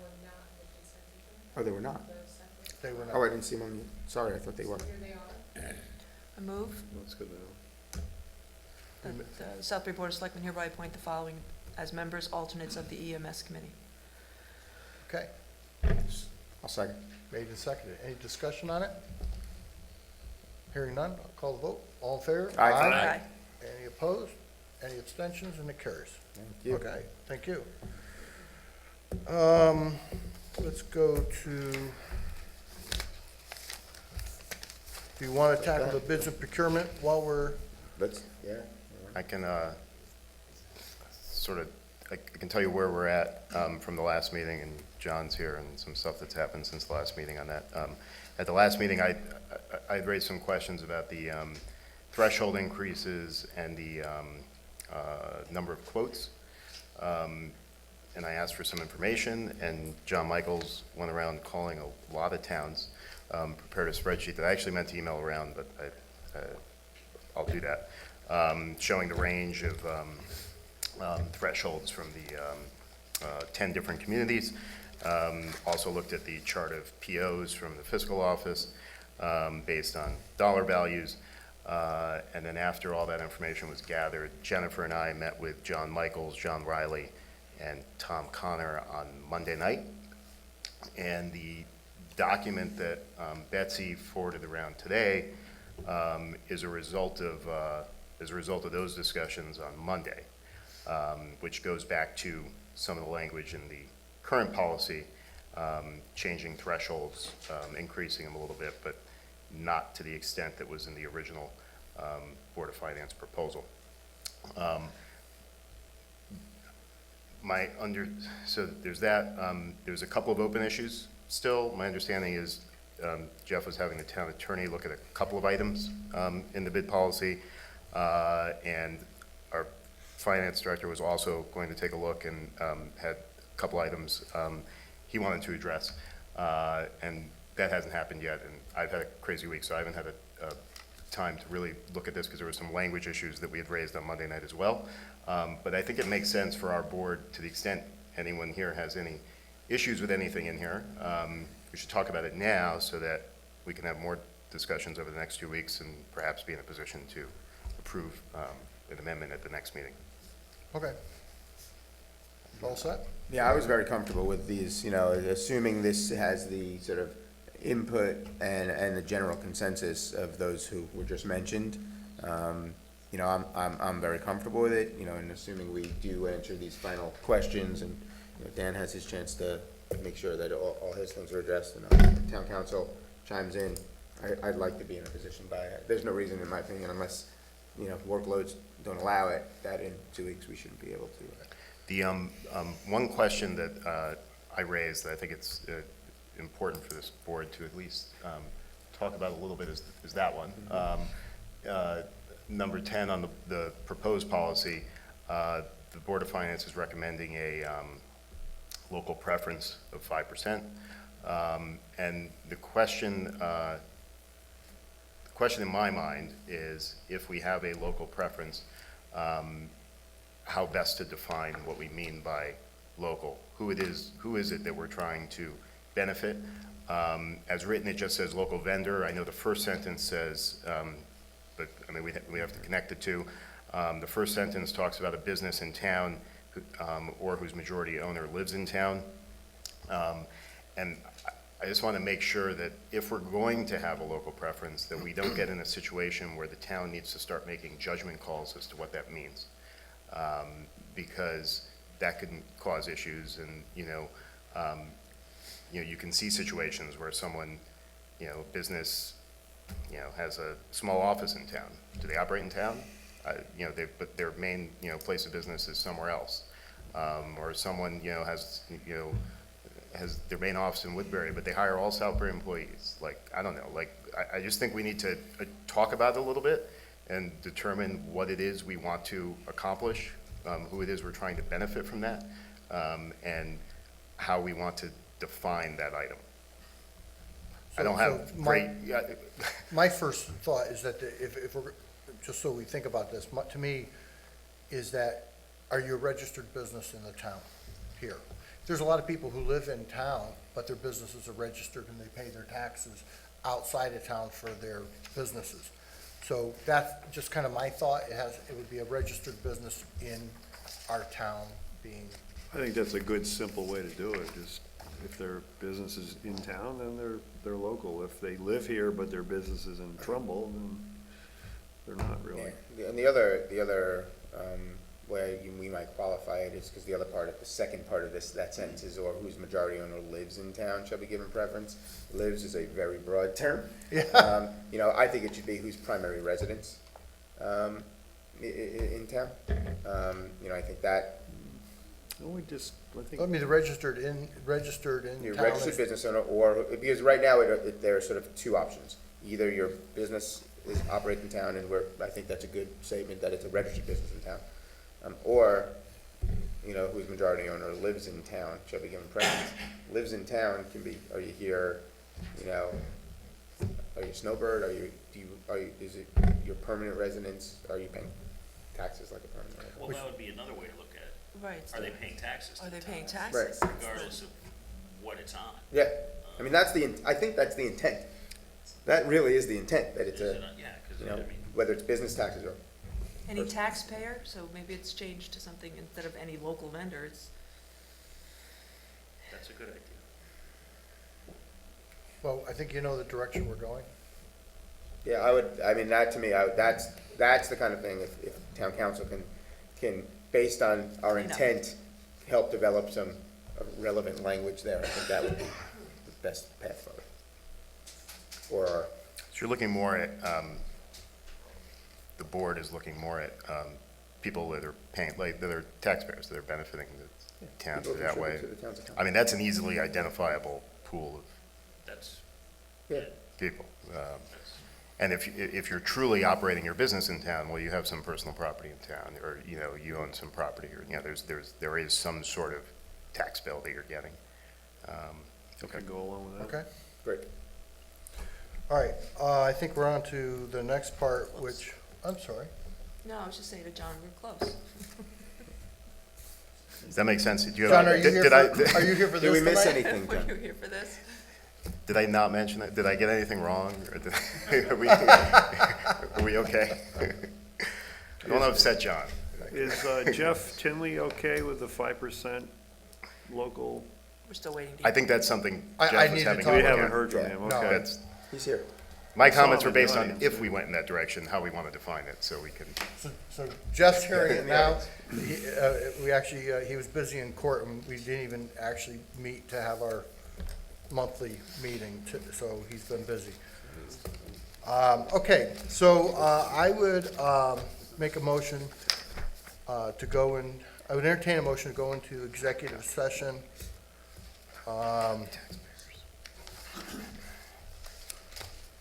were not in the consent agenda? Oh, they were not? They're separate? They were Oh, I not. didn't see them on the, sorry, I thought they were. Here they are. I move That's good to know. that the Southbury Board of Selectmen hereby appoint the following as members, alternates of the EMS committee. Okay. I'll second. Made and seconded. Any discussion on it? Hearing none, I'll call the vote. All in favor? Aye. Aye. Any opposed? Any abstentions? And it carries. Thank you. Okay, thank you. Let's go to, do you want to tackle the bids and procurement while we're, Yeah. I can I can tell you where we're at from the last meeting, and John's here, and some stuff that's happened since the last meeting on that. At the last meeting, I raised some questions about the threshold increases and the number of quotes. And I asked for some information, and John Michaels went around calling a lot of towns, prepared a spreadsheet that I actually meant to email around, but I'll do that, showing the range of thresholds from the 10 different communities. Also looked at the chart of POs from the fiscal office based on dollar values. And then after all that information was gathered, Jennifer and I met with John Michaels, John Riley, and Tom Connor on Monday night. And the document that Betsy forwarded around today is a result of those discussions on Monday, which goes back to some of the language in the current policy, changing thresholds, increasing them a little bit, but not to the extent that was in the original Board of Finance proposal. So there's that. There's a couple of open issues still. My understanding is Jeff was having the town attorney look at a couple of items in the bid policy, and our finance director was also going to take a look and had a couple items he wanted to address, and that hasn't happened yet. And I've had a crazy week, so I haven't had a time to really look at this because there were some language issues that we had raised on Monday night as well. But I think it makes sense for our board, to the extent anyone here has any issues with anything in here, we should talk about it now so that we can have more discussions over the next 2 weeks and perhaps be in a position to approve an amendment at the next meeting. okay. All set? Yeah, I was very comfortable with these, assuming this has the sort of input and the general consensus of those who were just mentioned. I'm very comfortable with it, and assuming we do answer these final questions, and Dan has his chance to make sure that all his things are addressed, and the town council chimes in. I'd like to be in a position there's no reason, in my opinion, unless, workloads don't allow it, that in 2 weeks we shouldn't be able to. The one question that I raised that I think it's important for this board to at least talk about a little bit is that one. Number 10 on the proposed policy, the Board of Finance is recommending a local preference of 5%. And the question in my mind is, if we have a local preference, how best to define what we mean by local? Who is it that we're trying to benefit? As written, it just says local vendor. I know the first sentence says, but I mean, we have to connect the two. The first sentence talks about a business in town or whose majority owner lives in town. And I just want to make sure that if we're going to have a local preference, that we don't get in a situation where the town needs to start making judgment calls as to what that means. Because that can cause issues, and, you can see situations where someone, business, has a small office in town. Do they operate in town? But their main, place of business is somewhere else. Or someone, has their main office in Woodbury, but they hire all Southbury employees. Like, I don't know, I just think we need to talk about it a little bit and determine what it is we want to accomplish, who it is we're trying to benefit from that, and how we want to define that item. I don't have So great, My first thought is that if we're, just so we think about this, to me, is that, are you a registered business in the town here? There's a lot of people who live in town, but their businesses are registered and they pay their taxes outside of town for their businesses. So that's just kind of my thought. It would be a registered business in our town being, I think that's a good, simple way to do it. Just, if their business is in town, then they're local. If they live here, but their business is in Trumbull, then they're not really. Yeah. And the other way we might qualify it is because the second part of that sentence is, or whose majority owner lives in town shall be given preference. Lives is a very broad term. Yeah. I think it should be whose primary residence in town. I think that. No, I mean, the registered in Your town registered is- business owner, or, because right now, there are sort of two options. Either your business is operating in town, and I think that's a good statement, that it's a registered business in town. Or, whose majority owner lives in town shall be given preference. Lives in town can be, are you here, are you a snowbird, is it your permanent residence, are you paying taxes like a permanent resident? Well, that would be another way to look at it. Right. Are they paying taxes? to Are they the paying town? taxes? Right. Regardless of what it's on. Yeah, I mean, I think that's the intent. That really is the intent, that it's Is it, yeah, because, I mean, whether it's business taxes or. Any taxpayer, so maybe it's changed to something, instead of any local vendor, it's, that's a good idea. Well, I think you know the direction we're going. Yeah, that to me, that's the kind of thing, if town council can, based on our Clean up. intent, help develop some relevant language there, I think that would be the best path forward. Or, so you're looking more at, the board is looking more at people that are paying, like, that are taxpayers, that are benefiting the town people that way. contribute to the town's account. I mean, that's an easily identifiable pool of That's, Yeah, people. And if you're truly operating your business in town, well, you have some personal property in town, or, you own some property, or, there is some sort of tax bill that you're getting. Okay. Can go along with that. Okay? great. All right, I think we're on to the next part, which, I'm sorry. no, I was just saying to John, we're close. Does that make sense? Did you John, are you did- here did I- for, are you here for this Did we miss tonight? anything, Were John? you here for this? Did I not mention it? Did I get anything wrong? Or are we okay? I don't upset John. Is Jeff Tinley okay with the 5% local? We're still waiting to I hear. think that's something I Jeff need was to having. talk a We to look haven't at. heard from Yeah. him, No. okay. That's, He's here. my saw comments him were in the based on audience. if we went in that direction, how we want to define it, so we can. So Jeff's hearing it now. He was busy in court, and we didn't even actually meet to have our monthly meeting, so he's been busy. Okay, so I would make a motion to go in, I would entertain a motion to go into executive session.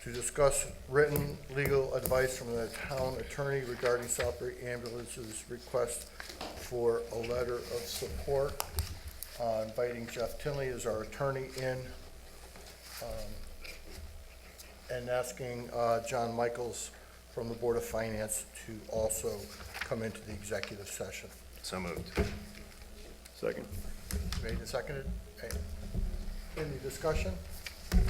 To discuss written legal advice from the town attorney regarding Southbury Ambulance's request for a letter of support. Inviting Jeff Tinley as our attorney in, and asking John Michaels from the Board of Finance to also come into the executive session. So moved. Second. Made and seconded. Okay. Any discussion?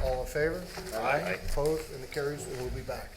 All in favor? Aye. Opposed, and it carries, and we'll be back.